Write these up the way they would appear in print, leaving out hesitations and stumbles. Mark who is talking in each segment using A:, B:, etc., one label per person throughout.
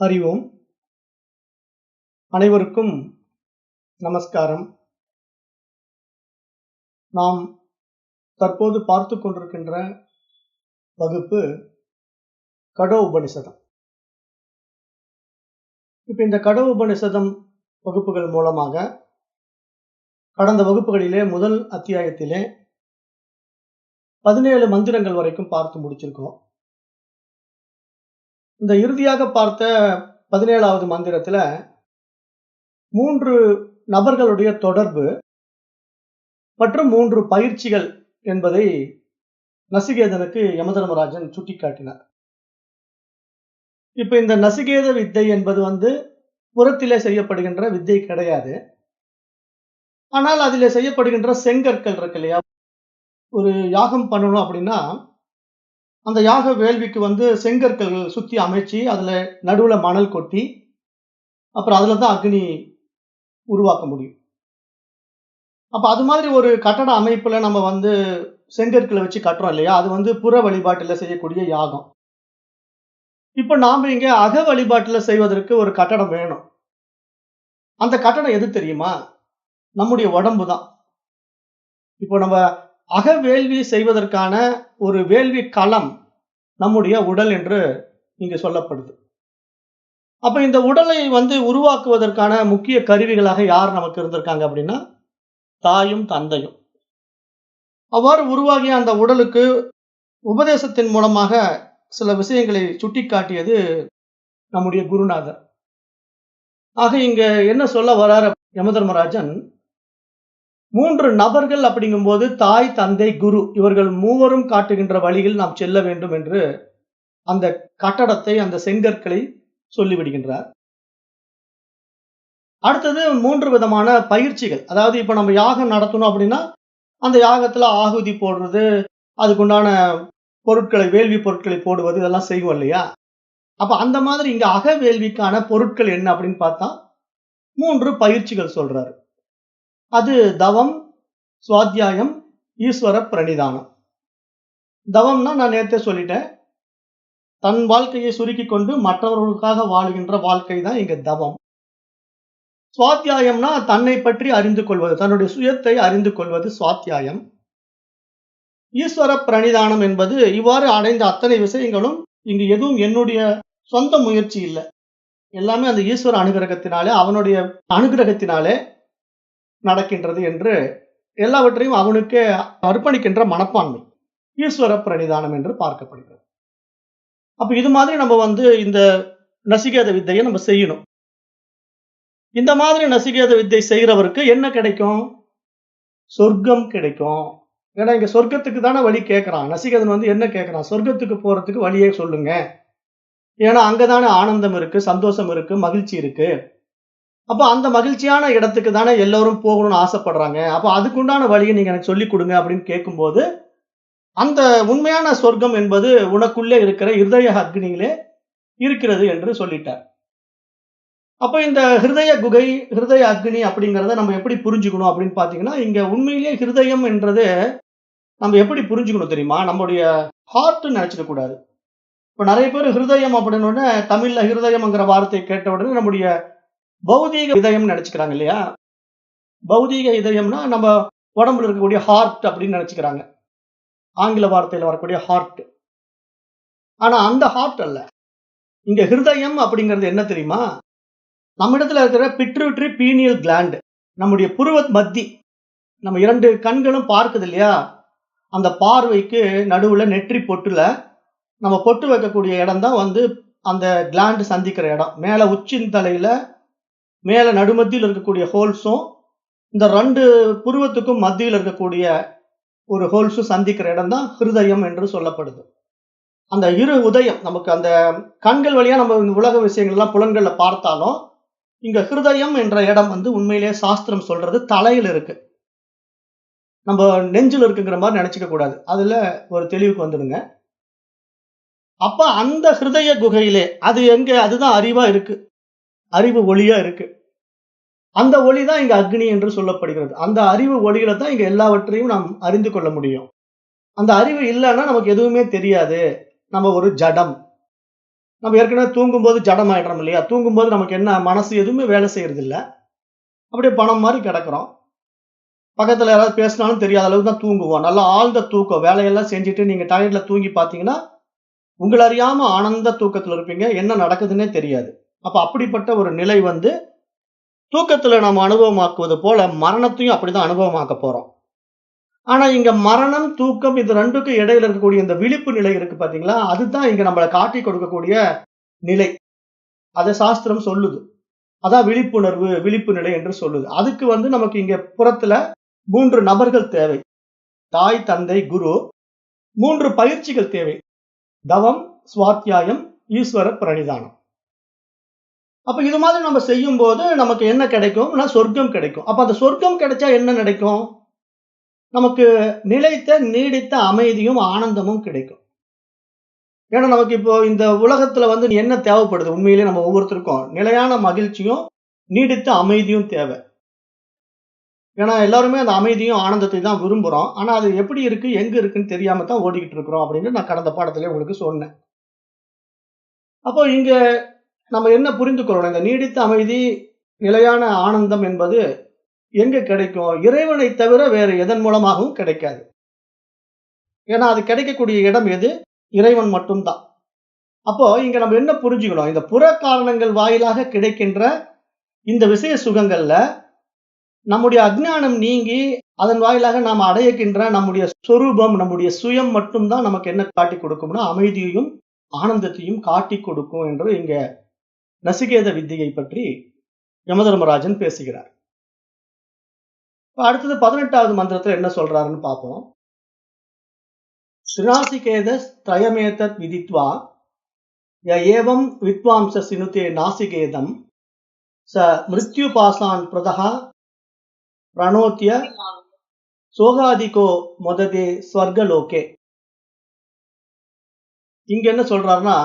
A: அறிவோம். அனைவருக்கும் நமஸ்காரம். நாம் தற்போது பார்த்துக் கொண்டிருக்கின்ற வகுப்பு கடோ உபனிஷதம். இப்ப இந்த கடோ உபனிஷதம் வகுப்புகள் மூலமாக கடந்த வகுப்புகளிலே முதல் அத்தியாயத்திலே 17 மந்திரங்கள் வரைக்கும் பார்த்து முடிச்சிருக்கோம். இந்த இறுதியாக பார்த்த 17வது மந்திரத்துல 3 நபர்களுடைய தொடர்பு மற்றும் 3 பயிற்சிகள் என்பதை நசிகேதனுக்கு யமதர்மராஜன் சுட்டிக்காட்டினார். இப்ப இந்த நசிகேத வித்தை என்பது புறத்திலே செய்யப்படுகின்ற வித்தை கிடையாது. ஆனால் அதிலே செய்யப்படுகின்ற செங்கற்கள் இருக்கு இல்லையா, ஒரு யாகம் பண்ணணும் அப்படின்னா அந்த யாக வேள்விக்கு செங்கற்கள் சுத்தி அமைச்சு அதுல நடுவுல மணல் கொட்டி அப்புறம் அதுலதான் அக்னி உருவாக்க முடியும். அப்ப அது மாதிரி ஒரு கட்டட அமைப்புல நம்ம செங்கற்களை வச்சு கட்டுறோம் இல்லையா, அது புற வழிபாட்டுல செய்யக்கூடிய யாகம். இப்ப நாம இங்க அக வழிபாட்டுல செய்வதற்கு ஒரு கட்டடம் வேணும். அந்த கட்டடம் எது தெரியுமா? நம்முடைய உடம்பு தான். இப்போ நம்ம அக வேள்வி செய்வதற்கான ஒரு வேள்வி களம் நம்முடைய உடல் என்று இங்கு சொல்லப்படுது. அப்ப இந்த உடலை உருவாக்குவதற்கான முக்கிய கருவிகளாக யார் நமக்கு இருந்திருக்காங்க அப்படின்னா தாயும் தந்தையும். அவ்வாறு உருவாகிய அந்த உடலுக்கு உபதேசத்தின் மூலமாக சில விஷயங்களை சுட்டிக்காட்டியது நம்முடைய குருநாதர். ஆக இங்க என்ன சொல்ல வரார் யமதர்மராஜன், 3 நபர்கள் அப்படிங்கும்போது தாய், தந்தை, குரு இவர்கள் மூவரும் காட்டுகின்ற வழியில் நாம் செல்ல வேண்டும் என்று அந்த கட்டடத்தை, அந்த செங்கற்களை சொல்லிவிடுகின்றார். அடுத்தது 3 விதமான பயிற்சிகள். அதாவது இப்ப நம்ம யாகம் நடத்தணும் அப்படின்னா அந்த யாகத்துல ஆகுதி போடுறது, அதுக்குண்டான பொருட்களை, வேள்வி பொருட்களை போடுவது, இதெல்லாம் செய்வோம் இல்லையா. அப்ப அந்த மாதிரி இங்க அக வேள்விக்கான பொருட்கள் என்ன அப்படின்னு பார்த்தா 3 பயிற்சிகள் சொல்றாரு. அது தவம், சுவாத்தியாயம், ஈஸ்வர பிரணிதானம். தவம்னா நான் நேரத்தே சொல்லிட்டேன், தன் வாழ்க்கையை சுருக்கி கொண்டு மற்றவர்களுக்காக வாழுகின்ற வாழ்க்கை தான் இங்க தவம். சுவாத்தியாயம்னா தன்னை பற்றி அறிந்து கொள்வது, தன்னுடைய சுயத்தை அறிந்து கொள்வது சுவாத்தியாயம். ஈஸ்வர பிரணிதானம் என்பது இவ்வாறு அடைந்த அத்தனை விஷயங்களும் இங்கு எதுவும் என்னுடைய சொந்த முயற்சி இல்லை, எல்லாமே அந்த ஈஸ்வர அனுகிரகத்தினாலே, அவனுடைய அனுகிரகத்தினாலே நடக்கின்றது என்று எல்லாவற்றையும் அவனுக்கே அர்ப்பணிக்கின்ற மனப்பான்மை ஈஸ்வர பிரணிதானம் என்று பார்க்கப்படுகிறது. அப்ப இது மாதிரி நம்ம இந்த நசிகேத வித்தையை நம்ம செய்யணும். இந்த மாதிரி நசிகேத வித்தை செய்கிறவருக்கு என்ன கிடைக்கும்? சொர்க்கம் கிடைக்கும். ஏன்னா இங்க சொர்க்கத்துக்கு தானே வழி கேட்கிறான் நசிகேதன். என்ன கேட்கிறான்? சொர்க்கத்துக்கு போறதுக்கு வழியே சொல்லுங்க. ஏன்னா அங்கதானே ஆனந்தம் இருக்கு, சந்தோஷம் இருக்கு, மகிழ்ச்சி இருக்கு. அப்ப அந்த மகிழ்ச்சியான இடத்துக்கு தானே எல்லாரும் போகணும்னு ஆசைப்படுறாங்க. அப்ப அதுக்குண்டான வழியை நீங்க எனக்கு சொல்லிக் கொடுங்க அப்படின்னு கேட்கும்போது, அந்த உண்மையான சொர்க்கம் என்பது உனக்குள்ளே இருக்கிற ஹிருதய அக்னியிலே இருக்கிறது என்று சொல்லிட்டார். அப்ப இந்த ஹிருதய குகை, ஹிருதய அக்னி அப்படிங்கிறத நம்ம எப்படி புரிஞ்சுக்கணும் அப்படின்னு பாத்தீங்கன்னா, இங்க உண்மையிலேயே ஹிருதயம் என்றது நம்ம எப்படி புரிஞ்சுக்கணும் தெரியுமா? நம்முடைய ஹார்ட் நினைச்சுக்க கூடாது. இப்ப நிறைய பேர் ஹிருதயம் அப்படின்னு உடனே தமிழ்ல ஹிருதயம்ங்கிற வார்த்தையை கேட்ட உடனே நம்முடைய பௌதீக இதயம் நினைச்சுக்கிறாங்க இல்லையா. பௌதீக இதயம்னா நம்ம உடம்புல இருக்கக்கூடிய ஹார்ட் அப்படின்னு நினைச்சுக்கிறாங்க, ஆங்கில வார்த்தையில வரக்கூடிய ஹார்ட். ஆனா அந்த ஹார்ட் அல்ல. இங்க ஹிருதயம் அப்படிங்கிறது என்ன தெரியுமா? நம்ம இடத்துல இருக்கிற பிட்யூட்டரி பீனியல் கிளாண்ட், நம்முடைய புருவ மத்தி, நம்ம 2 கண்களும் பார்க்குது இல்லையா, அந்த பார்வைக்கு நடுவுல நெற்றி பொட்டுல நம்ம பொட்டு வைக்கக்கூடிய இடம் தான் அந்த கிளாண்ட் சந்திக்கிற இடம். மேல உச்சின் தலையில மேல நடுமத்தியில் இருக்கக்கூடிய ஹோல்ஸும் இந்த 2 புருவத்துக்கும் மத்தியில் இருக்கக்கூடிய ஒரு ஹோல்ஸும் சந்திக்கிற இடம் தான் ஹிருதயம் என்று சொல்லப்படுது. அந்த இரு உதயம் நமக்கு அந்த கண்கள் வழியா நம்ம இந்த உலக விஷயங்கள் எல்லாம் புலன்கள்ல பார்த்தாலும், இங்க ஹிருதயம் என்ற இடம் உண்மையிலேயே சாஸ்திரம் சொல்றது தலையில் இருக்கு, நம்ம நெஞ்சில் இருக்குங்கிற மாதிரி நினைச்சுக்க கூடாது. அதுல ஒரு தெளிவுக்கு வந்துடுங்க. அப்ப அந்த ஹிருதய குகையிலே அது எங்க? அதுதான் அறிவா இருக்கு, அறிவு ஒளியா இருக்கு. அந்த ஒளி தான் இங்க அக்னி என்று சொல்லப்படுகிறது. அந்த அறிவு ஒளியில தான் இங்க எல்லாவற்றையும் நாம் அறிந்து கொள்ள முடியும். அந்த அறிவு இல்லைன்னா நமக்கு எதுவுமே தெரியாது, நம்ம ஒரு ஜடம். நம்ம ஏற்கனவே தூங்கும்போது ஜடம் ஆயிடுறோம் இல்லையா? தூங்கும்போது நமக்கு என்ன மனசு எதுவுமே வேலை செய்யறது இல்ல. அப்படியே பணம் மாரி கிடக்குறோம். பக்கத்துல யாராவது பேசினாலும் தெரியாத அளவுக்கு தான் தூங்குவோம். நல்லா ஆழ்ந்த தூக்கம். வேலையெல்லாம் செஞ்சுட்டு நீங்க டயர்ட்ல தூங்கி பார்த்தீங்கன்னா, உங்கள அறியாம ஆனந்த தூக்கத்துல இருப்பீங்க. என்ன நடக்குதுன்னே தெரியாது. அப்ப அப்படிப்பட்ட ஒரு நிலை வந்து தூக்கத்துல நம்ம அனுபவமாக்குவது போல மரணத்தையும் அப்படிதான் அனுபவமாக்க போறோம். ஆனா இங்க மரணம், தூக்கம் இது 2க்கும் இடையில இருக்கக்கூடிய இந்த விழிப்பு நிலை இருக்கு பார்த்தீங்களா? அதுதான் இங்க நம்மள காட்டிக் கொடுக்கக்கூடிய நிலை. அத சாஸ்திரம் சொல்லுது. அதான் விழிப்புணர்வு, விழிப்பு நிலை என்று சொல்லுது. அதுக்கு வந்து நமக்கு இங்க புறத்துல 3 நபர்கள் தேவை. தாய், தந்தை, குரு. 3 பயிற்சிகள் தேவை. தவம், சுவாத்தியாயம், ஈஸ்வர பிரணிதானம். அப்ப இது மாதிரி நம்ம செய்யும்போது நமக்கு என்ன கிடைக்கும்னா சொர்க்கம் கிடைக்கும். அப்ப அந்த சொர்க்கம் கிடைச்சா என்ன கிடைக்கும்? நமக்கு நிலைத்த, நீடித்த அமைதியும், ஆனந்தமும் கிடைக்கும். ஏன்னா நமக்கு இப்போ இந்த உலகத்துல வந்து என்ன தேவைப்படுது? உண்மையிலேயே நம்ம ஒவ்வொருத்தருக்கும் நிலையான மகிழ்ச்சியும், நீடித்த அமைதியும் தேவை. ஏன்னா எல்லாருமே அந்த அமைதியும், ஆனந்தத்தை தான் விரும்புறோம். ஆனா அது எப்படி இருக்கு, எங்க இருக்குன்னு தெரியாம தான் ஓடிக்கிட்டு இருக்கிறோம் அப்படின்னு நான் கடந்த பாடத்திலே உங்களுக்கு சொன்னேன். அப்போ இங்க நம்ம என்ன புரிந்து கொள்ளணும்? இந்த நீடித்த அமைதி, நிலையான ஆனந்தம் என்பது எங்க கிடைக்கும்? இறைவனை தவிர வேறு எதன் மூலமாகவும் கிடைக்காது. ஏன்னா அது கிடைக்கக்கூடிய இடம் எது? இறைவன் மட்டும் தான். அப்போ இங்க நம்ம என்ன புரிஞ்சுக்கணும்? இந்த புற காரணங்கள் வாயிலாக கிடைக்கின்ற இந்த விஷய சுகங்கள்ல நம்முடைய அஞ்ஞானம் நீங்கி அதன் வாயிலாக நாம் அடைகின்ற நம்முடைய சொரூபம், நம்முடைய சுயம் மட்டும் தான் நமக்கு என்ன காட்டிக் கொடுக்கும்னா அமைதியையும், ஆனந்தத்தையும் காட்டிக் கொடுக்கும் என்று இங்க நசிகேத வித்தையை பற்றி யமதர்மராஜன் பேசுகிறார். அடுத்தது 18வது மந்திரத்துல என்ன சொல்றாருன்னு பார்ப்போம். ஸ்ரீநாசிகேத த்ரயமேதத் விதித்வா ய ஏவம் வித்வாம்ச சினுதே நாசிகேதம் ச மிருத்யுபாசான் பிரதஹ பிரணோத்ய சோகாதிகோ மொததே ஸ்வர்கலோகே. இங்க என்ன சொல்றாருன்னா,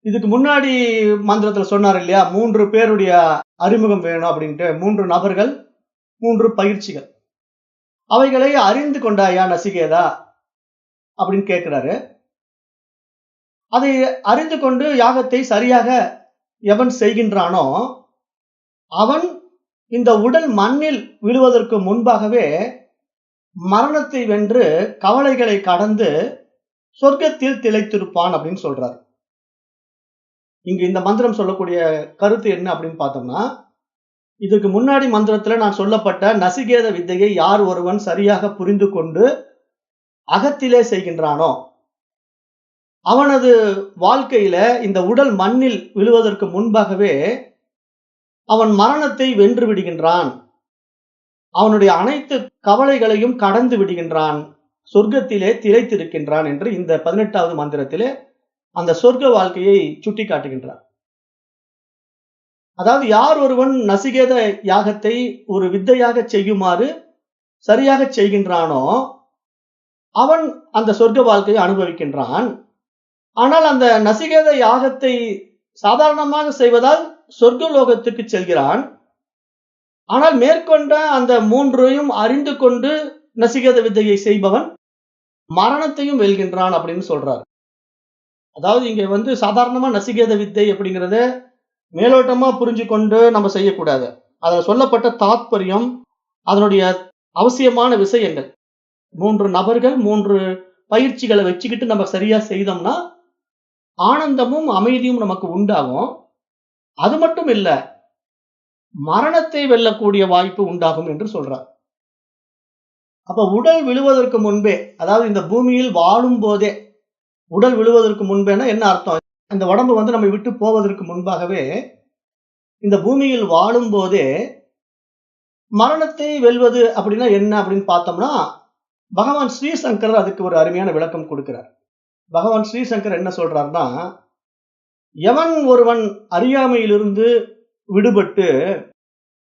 A: இதுக்கு முன்னாடி மந்திரத்துல சொன்னார் இல்லையா? 3 பேருடைய அறிமுகம் வேணும் அப்படின்ட்டு. 3 நபர்கள், 3 பயிற்சிகள். அவைகளை அறிந்து கொண்டாயா நசிகேதா? அப்படின்னு கேட்கிறாரு. அதை அறிந்து கொண்டு யாகத்தை சரியாக எவன் செய்கின்றானோ, அவன் இந்த உடல் மண்ணில் விழுவதற்கு முன்பாகவே மரணத்தை வென்று கவலைகளை கடந்து சொர்க்கத்தில் திளைத்திருப்பான் அப்படின்னு சொல்றாரு. இங்க இந்த மந்திரம் சொல்லக்கூடிய கருத்து என்ன அப்படின்னு பார்த்தோம்னா, இதுக்கு முன்னாடி மந்திரத்துல நான் சொல்லப்பட்ட நசிகேத வித்தையை யார் ஒருவன் சரியாக புரிந்து கொண்டு அகத்திலே செய்கின்றானோ, அவனது வாழ்க்கையில இந்த உடல் மண்ணில் விழுவதற்கு முன்பாகவே அவன் மரணத்தை வென்று விடுகின்றான். அவனுடைய அனைத்து கவலைகளையும் கடந்து விடுகின்றான். சொர்க்கத்திலே திளைத்திருக்கின்றான் என்று இந்த 18வது மந்திரத்திலே அந்த சொர்க்க வாழ்க்கையை சுட்டி காட்டுகின்றார். அதாவது யார் ஒருவன் நசிகேத யாகத்தை ஒரு வித்தையாக செய்யுமாறு சரியாக செய்கின்றானோ, அவன் அந்த சொர்க்க வாழ்க்கையை அனுபவிக்கின்றான். ஆனால் அந்த நசிகேத யாகத்தை சாதாரணமாக செய்வதால் சொர்க்கலோகத்துக்கு செல்கிறான். ஆனால் மேற்கொண்ட அந்த 3ஐயும் அறிந்து கொண்டு நசிகேத வித்தையை செய்பவன் மரணத்தையும் வெல்கின்றான் அப்படின்னு சொல்றார். அதாவது இங்க வந்து சாதாரணமா நசிகேத வித்தை அப்படிங்கறத மேலோட்டமா புரிஞ்சு கொண்டு நம்ம செய்யக்கூடாது. அதுல சொல்லப்பட்ட தாத்பரியம், அதனுடைய அவசியமான விஷயங்கள். 3 நபர்கள், 3 பயிற்சிகளை வச்சுக்கிட்டு நம்ம சரியா செய்தோம்னா ஆனந்தமும் அமைதியும் நமக்கு உண்டாகும். அது மட்டும் இல்ல, மரணத்தை வெல்லக்கூடிய வாய்ப்பு உண்டாகும் என்று சொல்றார். அப்ப உடல் விழுவதற்கு முன்பே, அதாவது இந்த பூமியில் வாழும் போதே, உடல் விழுவதற்கு முன்பேனா என்ன அர்த்தம்? இந்த உடம்பு வந்து நம்மை விட்டு போவதற்கு முன்பாகவே இந்த பூமியில் வாழும் போதே மரணத்தை வெல்வது அப்படின்னா என்ன அப்படின்னு பார்த்தோம்னா, பகவான் ஸ்ரீசங்கர் அதுக்கு ஒரு அருமையான விளக்கம் கொடுக்கிறார். பகவான் ஸ்ரீசங்கர் என்ன சொல்றாருன்னா, எவன் ஒருவன் அறியாமையிலிருந்து விடுபட்டு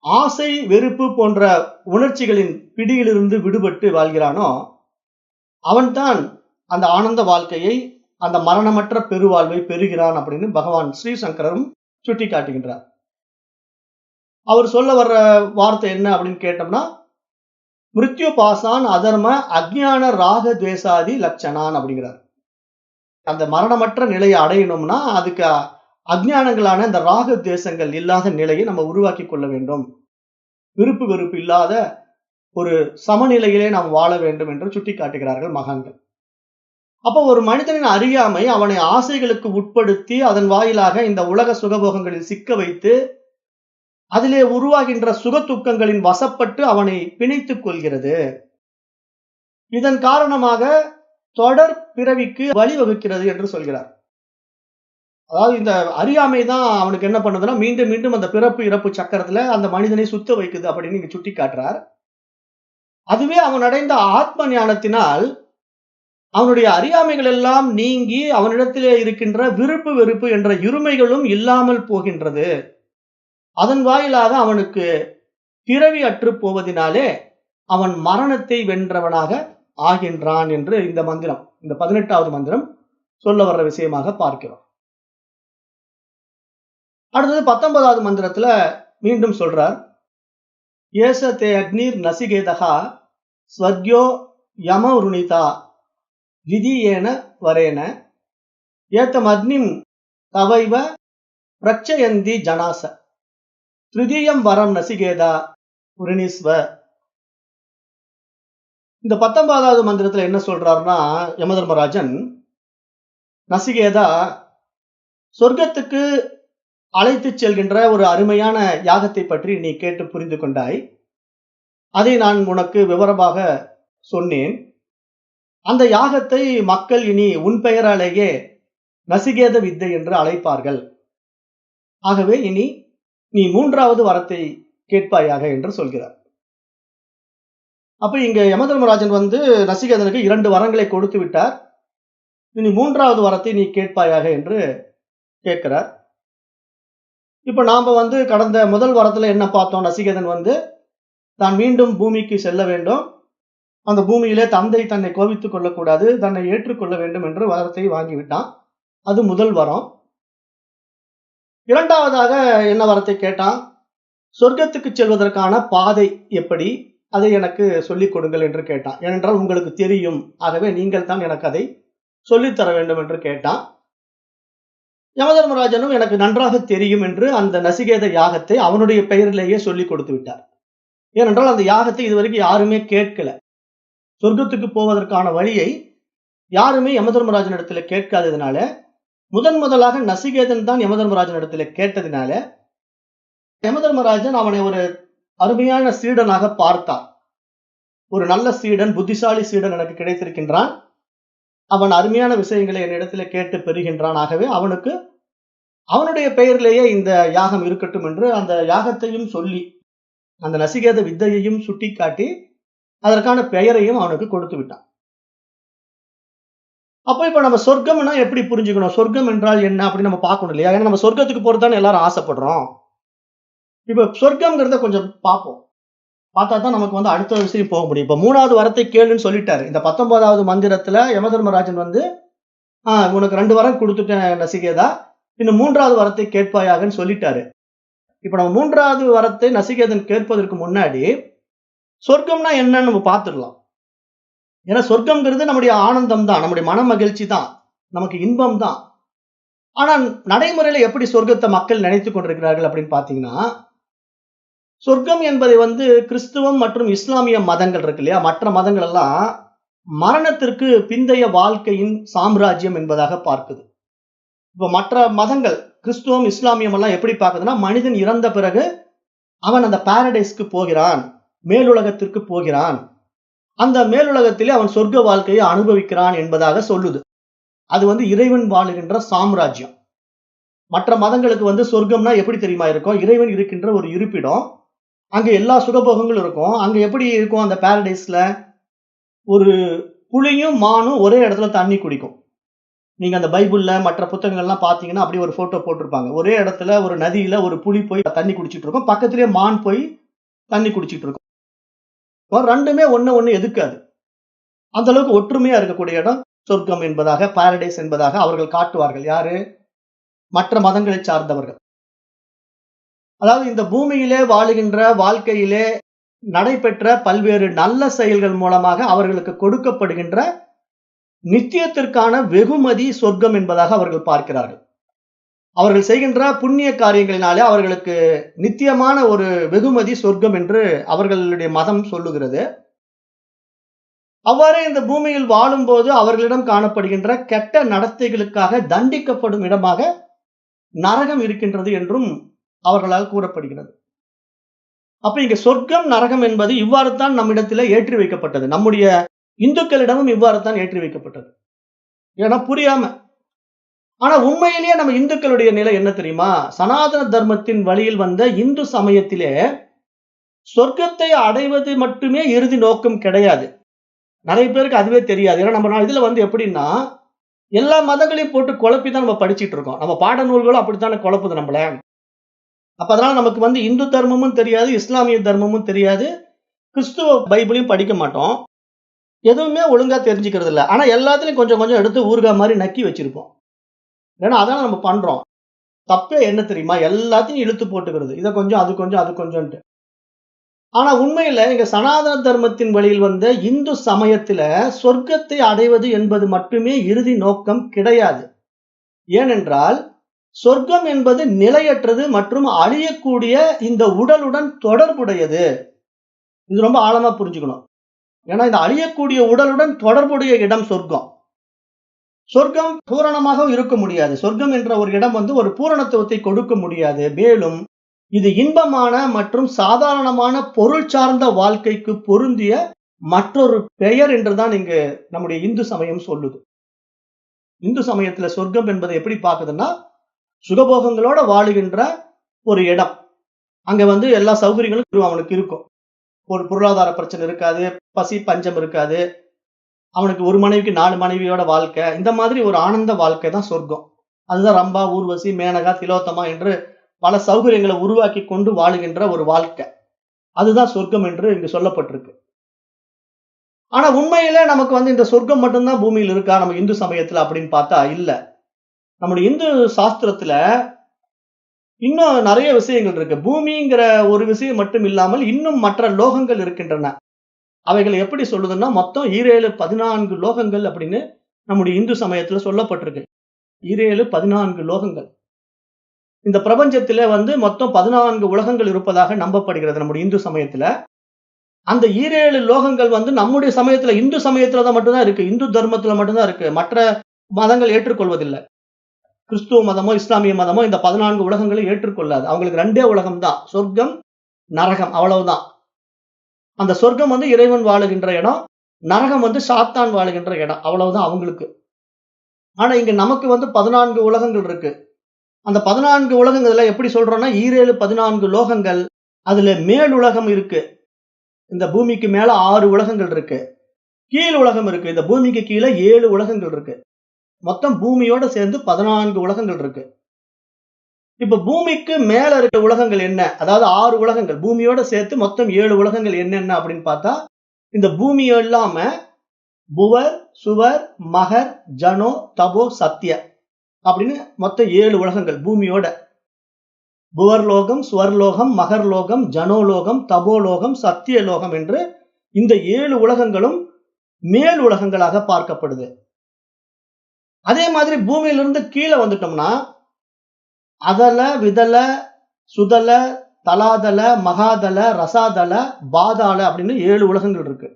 A: ஆசை, வெறுப்பு போன்ற உணர்ச்சிகளின் பிடியிலிருந்து விடுபட்டு வாழ்கிறானோ, அவன்தான் அந்த ஆனந்த வாழ்க்கையை, அந்த மரணமற்ற பெருவாழ்வை பெறுகிறான் அப்படின்னு பகவான் ஸ்ரீசங்கரும் சுட்டி காட்டுகின்றார். அவர் சொல்ல வர்ற வார்த்தை என்ன அப்படின்னு கேட்டோம்னா, மிருத்யு பாசான் அதர்ம அஜ்ஞான ராக துவேசாதி லட்சணான் அப்படிங்கிறார். அந்த மரணமற்ற நிலையை அடையணும்னா அதுக்கு அஞ்ஞானங்களான இந்த ராக தேசங்கள் இல்லாத நிலையை நம்ம உருவாக்கி கொள்ள வேண்டும். விருப்பு வெறுப்பு இல்லாத ஒரு சமநிலையிலே நாம் வாழ வேண்டும் என்று சுட்டி காட்டுகிறார்கள் மகான்கள். அப்போ ஒரு மனிதனின் அறியாமை அவனை ஆசைகளுக்கு உட்படுத்தி அதன் வாயிலாக இந்த உலக சுகபோகங்களில் சிக்க வைத்து அதிலே உருவாகின்ற சுக துக்கங்களின் வசப்பட்டு அவனை பிணைத்துக் கொள்கிறது. இதன் காரணமாக தொடர் பிறவிக்கு வழிவகுக்கிறது என்று சொல்கிறார். அதாவது இந்த அறியாமை தான் அவனுக்கு என்ன பண்ணுதுன்னா மீண்டும் மீண்டும் அந்த பிறப்பு இறப்பு சக்கரத்துல அந்த மனிதனை சுத்த வைக்குது அப்படின்னு இங்க சுட்டி காட்டுறார். அதுவே அவன் அடைந்த ஆத்ம ஞானத்தினால் அவனுடைய அறியாமைகள் எல்லாம் நீங்கி அவனிடத்திலே இருக்கின்ற விருப்பு வெறுப்பு என்ற இருமைகளும் இல்லாமல் போகின்றது. அதன் வாயிலாக அவனுக்கு பிறவி அற்று போவதினாலே அவன் மரணத்தை வென்றவனாக ஆகின்றான் என்று இந்த மந்திரம், இந்த 18வது மந்திரம் சொல்ல வர்ற விஷயமாக பார்க்கிறோம். அடுத்தது 19வது மந்திரத்துல மீண்டும் சொல்றார். ஏச தே அக்னிர் நசிகேதகா ஸ்வர்க்யோ யம உருணிதா விதியேன வரேன ஏத்தம் அக்னிம் தவைவ பிரச்சயந்தி ஜனாச திருதியம் வரம் நசிகேதா உருணிஸ்வ. இந்த 19வது மந்திரத்துல என்ன சொல்றாருன்னா யமதர்மராஜன், நசிகேதா சொர்க்கத்துக்கு அழைத்து செல்கின்ற ஒரு அருமையான யாகத்தை பற்றி நீ கேட்டு புரிந்து கொண்டாய். அதை நான் உனக்கு விவரமாக சொன்னேன். அந்த யாகத்தை மக்கள் இனி உன் பெயராலேயே நசிகேத வித்தை என்று அழைப்பார்கள். ஆகவே இனி நீ 3வது வரத்தை கேட்பாயாக என்று சொல்கிறார். அப்ப இங்க யமதர்மராஜன் நசிகேதனுக்கு 2 வரங்களை கொடுத்து விட்டார். இனி 3வது வரத்தை நீ கேட்பாயாக என்று கேட்கிறார். இப்ப நாம கடந்த முதல் வரத்துல என்ன பார்த்தோம்? நசிகேதன் தான் மீண்டும் பூமிக்கு செல்ல வேண்டும், அந்த பூமியிலே தந்தை தன்னை கோபித்துக் கொள்ளக்கூடாது, தன்னை ஏற்றுக்கொள்ள வேண்டும் என்று வரத்தை வாங்கிவிட்டான். அது முதல் வரம். 2வதாக என்ன வரத்தை கேட்டான்? சொர்க்கத்துக்கு செல்வதற்கான பாதை எப்படி, அதை எனக்கு சொல்லிக் கொடுங்கள் என்று கேட்டான். ஏனென்றால் உங்களுக்கு தெரியும், ஆகவே நீங்கள் தான் எனக்கு அதை சொல்லித்தர வேண்டும் என்று கேட்டான். யமதர்மராஜனும் எனக்கு நன்றாக தெரியும் என்று அந்த நசிகேத யாகத்தை அவனுடைய பெயரிலேயே சொல்லிக் கொடுத்து விட்டார். ஏனென்றால் அந்த யாகத்தை இதுவரைக்கும் யாருமே கேட்கல. சொர்க்கத்துக்கு போவதற்கான வழியை யாருமே யமதர்மராஜன் இடத்துல கேட்காததுனால, முதலாக நசிகேதன் தான் யமதர்மராஜன் இடத்துல கேட்டதினால யமதர்மராஜன் அவனை ஒரு அருமையான சீடனாக பார்த்தார். ஒரு நல்ல சீடன், புத்திசாலி சீடன் எனக்கு கிடைத்திருக்கின்றான், அவன் அருமையான விஷயங்களை என்னிடத்துல கேட்டு பெறுகின்றான், ஆகவே அவனுக்கு அவனுடைய பெயரிலேயே இந்த யாகம் இருக்கட்டும் என்று அந்த யாகத்தையும் சொல்லி அந்த நசிகேத வித்தையையும் சுட்டி காட்டி அதற்கான பெயரையும் அவனுக்கு கொடுத்து விட்டான். அப்ப இப்ப நம்ம சொர்க்கம்னா எப்படி புரிஞ்சுக்கணும்? சொர்க்கம் என்றால் என்ன அப்படின்னு நம்ம பார்க்கணும் இல்லையா? ஏன்னா நம்ம சொர்க்கத்துக்கு போறதுதானே எல்லாரும் ஆசைப்படுறோம். இப்ப சொர்க்கம்ங்கிறத கொஞ்சம் பார்ப்போம். பார்த்தா தான் நமக்கு அடுத்த விஷயம் போக முடியும். இப்ப 3வது வரத்தை கேளுன்னு சொல்லிட்டாரு. இந்த 19வது மந்திரத்துல யமதர்மராஜன் உனக்கு 2 வரம் கொடுத்துட்டேன் நசிகேதா, இன்னும் 3வது வரத்தை கேட்பாயாகன்னு சொல்லிட்டாரு. இப்ப நம்ம 3வது வரத்தை நசிகேதன் கேட்பதற்கு முன்னாடி சொர்க்கம்னா என்னன்னு நம்ம பார்த்துடலாம். ஏன்னா சொர்க்கம்ங்கிறது நம்முடைய ஆனந்தம் தான், நம்முடைய மன மகிழ்ச்சி தான், நமக்கு இன்பம் தான். ஆனா நடைமுறையில எப்படி சொர்க்கத்தை மக்கள் நினைத்துக் கொண்டிருக்கிறார்கள் அப்படின்னு பாத்தீங்கன்னா, சொர்க்கம் என்பதை கிறிஸ்துவம் மற்றும் இஸ்லாமிய மதங்கள் இருக்கு இல்லையா, மற்ற மதங்கள் எல்லாம் மரணத்திற்கு பிந்தைய வாழ்க்கையின் சாம்ராஜ்யம் என்பதாக பார்க்குது. இப்ப மற்ற மதங்கள் கிறிஸ்துவம் இஸ்லாமியம் எல்லாம் எப்படி பார்க்குதுன்னா, மனிதன் இறந்த பிறகு அவன் அந்த பாரடைஸ்க்கு போகிறான், மேலுலகத்திற்கு போகிறான், அந்த மேலுலகத்திலே அவன் சொர்க்க வாழ்க்கையை அனுபவிக்கிறான் என்பதாக சொல்லுது. அது இறைவன் வாழுகின்ற சாம்ராஜ்யம். மற்ற மதங்களுக்கு சொர்க்கம்னா எப்படி தெரியுமா இருக்கும்? இறைவன் இருக்கின்ற ஒரு இருப்பிடம், அங்க எல்லா சுகபோகங்களும் இருக்கும். அங்க எப்படி இருக்கும் அந்த பாரடைஸ்ல? ஒரு புலியும் மானும் ஒரே இடத்துல தண்ணி குடிக்கும். நீங்க அந்த பைபிள்ல மற்ற புத்தகங்கள்லாம் பாத்தீங்கன்னா அப்படி ஒரு போட்டோ போட்டிருப்பாங்க. ஒரே இடத்துல ஒரு நதியில ஒரு புலி போய் தண்ணி குடிச்சிட்டு இருக்கும், பக்கத்திலேயே மான் போய் தண்ணி குடிச்சிட்டு இருக்கும். ரெண்டுமே ஒண்ணு எதுக்காது. அந்த அளவுக்கு ஒற்றுமையா இருக்கக்கூடிய இடம் சொர்க்கம் என்பதாக, பாரடைஸ் என்பதாக அவர்கள் காட்டுவார்கள். யாரு? மற்ற மதங்களை சார்ந்தவர்கள். அதாவது இந்த பூமியிலே வாழுகின்ற வாழ்க்கையிலே நடைபெற்ற பல்வேறு நல்ல செயல்கள் மூலமாக அவர்களுக்கு கொடுக்கப்படுகின்ற நித்தியத்திற்கான வெகுமதி சொர்க்கம் என்பதாக அவர்கள் பார்க்கிறார்கள். அவர்கள் செய்கின்ற புண்ணிய காரியங்களினாலே அவர்களுக்கு நித்தியமான ஒரு வெகுமதி சொர்க்கம் என்று அவர்களுடைய மதம் சொல்லுகிறது. அவ்வாறே இந்த பூமியில் வாழும்போது அவர்களிடம் காணப்படுகின்ற கெட்ட நடத்தைகளுக்காக தண்டிக்கப்படும் இடமாக நரகம் இருக்கின்றது என்றும் அவர்களால் கூறப்படுகிறது. அப்ப இங்க சொர்க்கம் நரகம் என்பது இவ்வாறு தான் நம்மிடத்திலே ஏற்றி வைக்கப்பட்டது. நம்முடைய இந்துக்களிடமும் இவ்வாறு தான் ஏற்றி வைக்கப்பட்டது. ஏன்னா புரியாம. ஆனா உண்மையிலேயே நம்ம இந்துக்களுடைய நிலை என்ன தெரியுமா? சனாதன தர்மத்தின் வழியில் வந்த இந்து சமயத்திலே சொர்க்கத்தை அடைவது மட்டுமே இறுதி நோக்கம் கிடையாது. நிறைய பேருக்கு அதுவே தெரியாது. ஏன்னா நம்ம இதுல எப்படின்னா, எல்லா மதங்களையும் போட்டு குழப்பி தான் நம்ம படிச்சிட்டு இருக்கோம். நம்ம பாட நூல்களும் அப்படித்தானே குழப்புது நம்மள. அப்ப அதனால நமக்கு இந்து தர்மமும் தெரியாது, இஸ்லாமிய தர்மமும் தெரியாது, கிறிஸ்துவ பைபிளையும் படிக்க மாட்டோம். எதுவுமே ஒழுங்கா தெரிஞ்சுக்கிறது இல்ல. ஆனா எல்லாத்துலயும் கொஞ்சம் கொஞ்சம் எடுத்து ஊறுகாய் மாதிரி நக்கி வச்சிருப்போம். ஏன்னா அதான் நம்ம பண்றோம். தப்பே என்ன தெரியுமா? எல்லாத்தையும் இழுத்து போட்டுக்கிறது. இத கொஞ்சம், அது கொஞ்சம், அது கொஞ்சம்ன்ட்டு. ஆனா உண்மையில இங்க சனாதன தர்மத்தின் வழியில் வந்த இந்து சமயத்துல சொர்க்கத்தை அடைவது என்பது மட்டுமே இறுதி நோக்கம் கிடையாது. ஏனென்றால் சொர்க்கம் என்பது நிலையற்றது மற்றும் அழியக்கூடிய இந்த உடலுடன் தொடர்புடையது. இது ரொம்ப ஆழமா புரிஞ்சுக்கணும். ஏன்னா இந்த அழியக்கூடிய உடலுடன் தொடர்புடைய இடம் சொர்க்கம். சொர்க்கம் பூரணமாக இருக்க முடியாது. சொர்க்கம் என்ற ஒரு இடம் ஒரு பூரணத்துவத்தை கொடுக்க முடியாது. மேலும் இது இன்பமான மற்றும் சாதாரணமான பொருள் சார்ந்த வாழ்க்கைக்கு பொருந்திய மற்றொரு பெயர் என்றுதான் இங்கு நம்முடைய இந்து சமயம் சொல்லுது. இந்து சமயத்துல சொர்க்கம் என்பதை எப்படி பார்க்குதுன்னா, சுகபோகங்களோட வாழுகின்ற ஒரு இடம். அங்க எல்லா சௌகரியங்களும் அவனுக்கு இருக்கும். ஒரு பொருளாதார பிரச்சனை இருக்காது, பசி பஞ்சம் இருக்காது, அவனுக்கு ஒரு மனைவிக்கு 4 மனைவியோட வாழ்க்கை, இந்த மாதிரி ஒரு ஆனந்த வாழ்க்கை தான் சொர்க்கம். அதுதான் ரம்பா, ஊர்வசி, மேனகா, திலோத்தமா என்று பல சௌகரியங்களை உருவாக்கி கொண்டு வாழுகின்ற ஒரு வாழ்க்கை. அதுதான் சொர்க்கம் என்று இங்கு சொல்லப்பட்டிருக்கு. ஆனா உண்மையிலே நமக்கு இந்த சொர்க்கம் மட்டும்தான் பூமியில் இருக்கா நம்ம இந்து சமயத்துல அப்படின்னு பார்த்தா இல்ல. நம்முடைய இந்து சாஸ்திரத்துல இன்னும் நிறைய விஷயங்கள் இருக்கு. பூமிங்கிற ஒரு விஷயம் மட்டும் இல்லாமல் இன்னும் மற்ற லோகங்கள் இருக்கின்றன. அவைகளை எப்படி சொல்லுதுன்னா, மொத்தம் 14 லோகங்கள் அப்படின்னு நம்முடைய இந்து சமயத்துல சொல்லப்பட்டிருக்கு. 14 லோகங்கள். இந்த பிரபஞ்சத்திலே மொத்தம் 14 உலகங்கள் இருப்பதாக நம்பப்படுகிறது நம்முடைய இந்து சமயத்துல. அந்த 17 லோகங்கள் நம்முடைய சமயத்துல இந்து சமயத்துல தான் மட்டும்தான் இருக்கு. இந்து தர்மத்துல மட்டும்தான் இருக்கு. மற்ற மதங்கள் ஏற்றுக்கொள்வதில்லை. கிறிஸ்துவ மதமோ இஸ்லாமிய மதமோ இந்த 14 உலகங்களை ஏற்றுக்கொள்ளாது. அவங்களுக்கு 2 உலகம் தான், சொர்க்கம், நரகம், அவ்வளவுதான். அந்த சொர்க்கம் இறைவன் வாழுகின்ற இடம், நரகம் சாத்தான் வாழுகின்ற இடம், அவ்வளவுதான் அவங்களுக்கு. ஆனா இங்க நமக்கு 14 உலகங்கள் இருக்கு. அந்த 14 உலகங்கள்ல எப்படி சொல்றோம்னா 14 லோகங்கள். அதுல மேல் உலகம் இருக்கு. இந்த பூமிக்கு மேல 6 உலகங்கள் இருக்கு. கீழ் உலகம் இருக்கு. இந்த பூமிக்கு கீழே 7 உலகங்கள் இருக்கு. மொத்தம் பூமியோட சேர்ந்து 14 உலகங்கள் இருக்கு. இப்ப பூமிக்கு மேல இருக்க உலகங்கள் என்ன? அதாவது 6 உலகங்கள் பூமியோட சேர்த்து மொத்தம் 7 உலகங்கள் என்னென்ன அப்படின்னு பார்த்தா, இந்த பூமி இல்லாம புவர், சுவர், மகர், ஜனோ, தபோ, சத்ய அப்படின்னு மொத்தம் 7 உலகங்கள் பூமியோட. புவர்லோகம், சுவர்லோகம், மகர்லோகம், ஜனோலோகம், தபோலோகம், சத்தியலோகம் என்று இந்த 7 உலகங்களும் மேல் உலகங்களாக பார்க்கப்படுது. அதே மாதிரி பூமியிலிருந்து கீழே வந்துட்டோம்னா அதல, விதல, சுதல, தலாதல, மகாதல, ரசாதல, பாதாள அப்படின்னு 7 உலகங்கள் இருக்கு.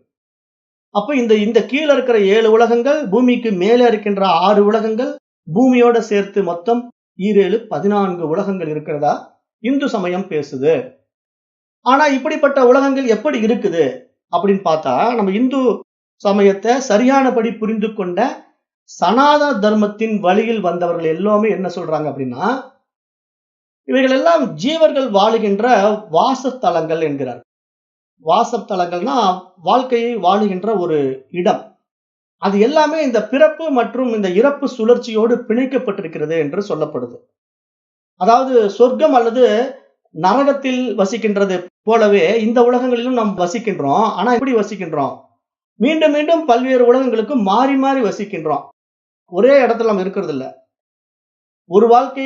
A: அப்ப இந்த கீழே இருக்கிற 7 உலகங்கள், பூமிக்கு மேலே இருக்கின்ற 6 உலகங்கள், பூமியோட சேர்த்து மொத்தம் 14 உலகங்கள் இருக்கிறதா இந்து சமயம் பேசுது. ஆனா இப்படிப்பட்ட உலகங்கள் எப்படி இருக்குது அப்படின்னு பார்த்தா, நம்ம இந்து சமயத்தை சரியானபடி புரிந்து கொண்ட சனாதன தர்மத்தின் வழியில் வந்தவர்கள் எல்லாமே என்ன சொல்றாங்க அப்படின்னா, இவைகள் எல்லாம் ஜீவர்கள் வாழுகின்ற வாசத்தலங்கள் என்கிறார். வாசத்தலங்கள்னா வாழ்க்கையை வாழுகின்ற ஒரு இடம். அது எல்லாமே இந்த பிறப்பு மற்றும் இந்த இறப்பு சுழற்சியோடு பிணைக்கப்பட்டிருக்கிறது என்று சொல்லப்படுது. அதாவது சொர்க்கம் அல்லது நரகத்தில் வசிக்கின்றது போலவே இந்த உலகங்களிலும் நாம் வசிக்கின்றோம். ஆனா எப்படி வசிக்கின்றோம்? மீண்டும் மீண்டும் பல்வேறு உலகங்களுக்கு மாறி மாறி வசிக்கின்றோம். ஒரே இடத்துல நம்ம இருக்கிறது இல்ல. ஒரு வாழ்க்கை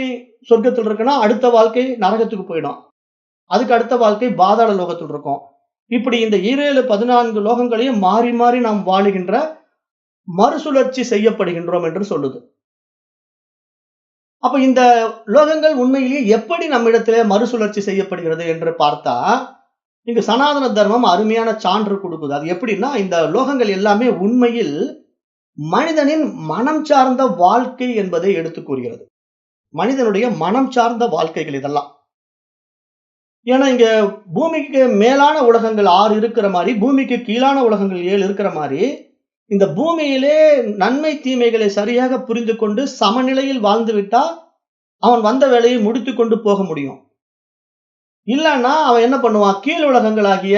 A: சொர்க்கத்தில் இருக்குன்னா அடுத்த வாழ்க்கை நரகத்துக்கு போயிடும். அதுக்கு அடுத்த வாழ்க்கை பாதாள லோகத்தில் இருக்கும். இப்படி இந்த 14 லோகங்களையும் மாறி மாறி நாம் வாழுகின்ற மறுசுழற்சி செய்யப்படுகின்றோம் என்று சொல்லுது. அப்ப இந்த லோகங்கள் உண்மையிலேயே எப்படி நம்மிடத்திலே மறுசுழற்சி செய்யப்படுகிறது என்று பார்த்தா, இங்கு சனாதன தர்மம் அருமையான சான்று கொடுக்குது. அது எப்படின்னா, இந்த லோகங்கள் எல்லாமே உண்மையில் மனிதனின் மனம் சார்ந்த வாழ்க்கை என்பதை எடுத்துக் கூறுகிறது. மனிதனுடைய மனம் சார்ந்த வாழ்க்கைகள் இதெல்லாம். ஏன்னா இங்க பூமிக்கு மேலான உலகங்கள் 6 இருக்கிற மாதிரி, பூமிக்கு கீழான உலகங்கள் 7 இருக்கிற மாதிரி, இந்த பூமியிலே நன்மை தீமைகளை சரியாக புரிந்து கொண்டு சமநிலையில் வாழ்ந்து விட்டா அவன் வந்த வேலையை முடித்துக் கொண்டு போக முடியும். இல்லன்னா அவன் என்ன பண்ணுவான், கீழ் உலகங்களாகிய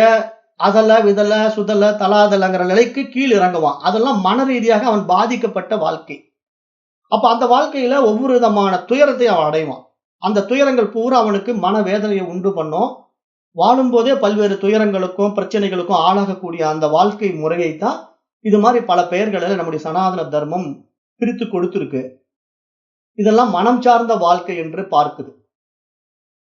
A: அதல விதல சுதல தலாதலங்கிற நிலைக்கு கீழ் இறங்குவான். அதெல்லாம் மன ரீதியாக அவன் பாதிக்கப்பட்ட வாழ்க்கை. அப்ப அந்த வாழ்க்கையில ஒவ்வொரு விதமான துயரத்தை அவன் அடைவான். அந்த துயரங்கள் பூரா அவனுக்கு மனவேதனையை உண்டு பண்ணும். வாழும்போதே பல்வேறு துயரங்களுக்கும் பிரச்சனைகளுக்கும் ஆளாகக்கூடிய அந்த வாழ்க்கை முறையை தான் இது மாதிரி பல பெயர்களில் நம்முடைய சனாதன தர்மம் பிரித்து கொடுத்திருக்கு. இதெல்லாம் மனம் சார்ந்த வாழ்க்கை என்று பார்க்குது.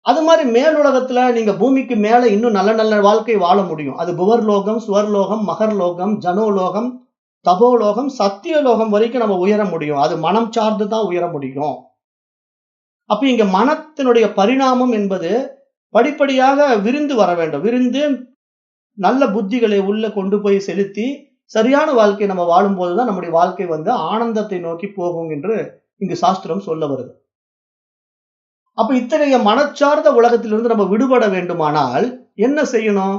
A: அது மாதிரி மேலுலகத்துல நீங்க பூமிக்கு மேல இன்னும் நல்ல நல்ல வாழ்க்கை வாழ முடியும். அது புவர்லோகம், சுவர்லோகம், மகர்லோகம், ஜனோலோகம், தபோலோகம், சத்தியலோகம் வரைக்கும் நம்ம உயர முடியும். அது மனம் சார்ந்து தான் உயர முடியும். அப்ப இங்க மனத்தினுடைய பரிணாமம் என்பது படிப்படியாக விரிந்து வர வேண்டும். விரிந்து நல்ல புத்திகளை உள்ள கொண்டு போய் செலுத்தி சரியான வாழ்க்கை நம்ம வாழும்போதுதான் நம்முடைய வாழ்க்கை ஆனந்தத்தை நோக்கி போகும் என்று இங்கு சாஸ்திரம் சொல்ல வருது. அப்ப இத்தகைய மனச்சார்ந்த உலகத்திலிருந்து நம்ம விடுபட வேண்டுமானால் என்ன செய்யணும்?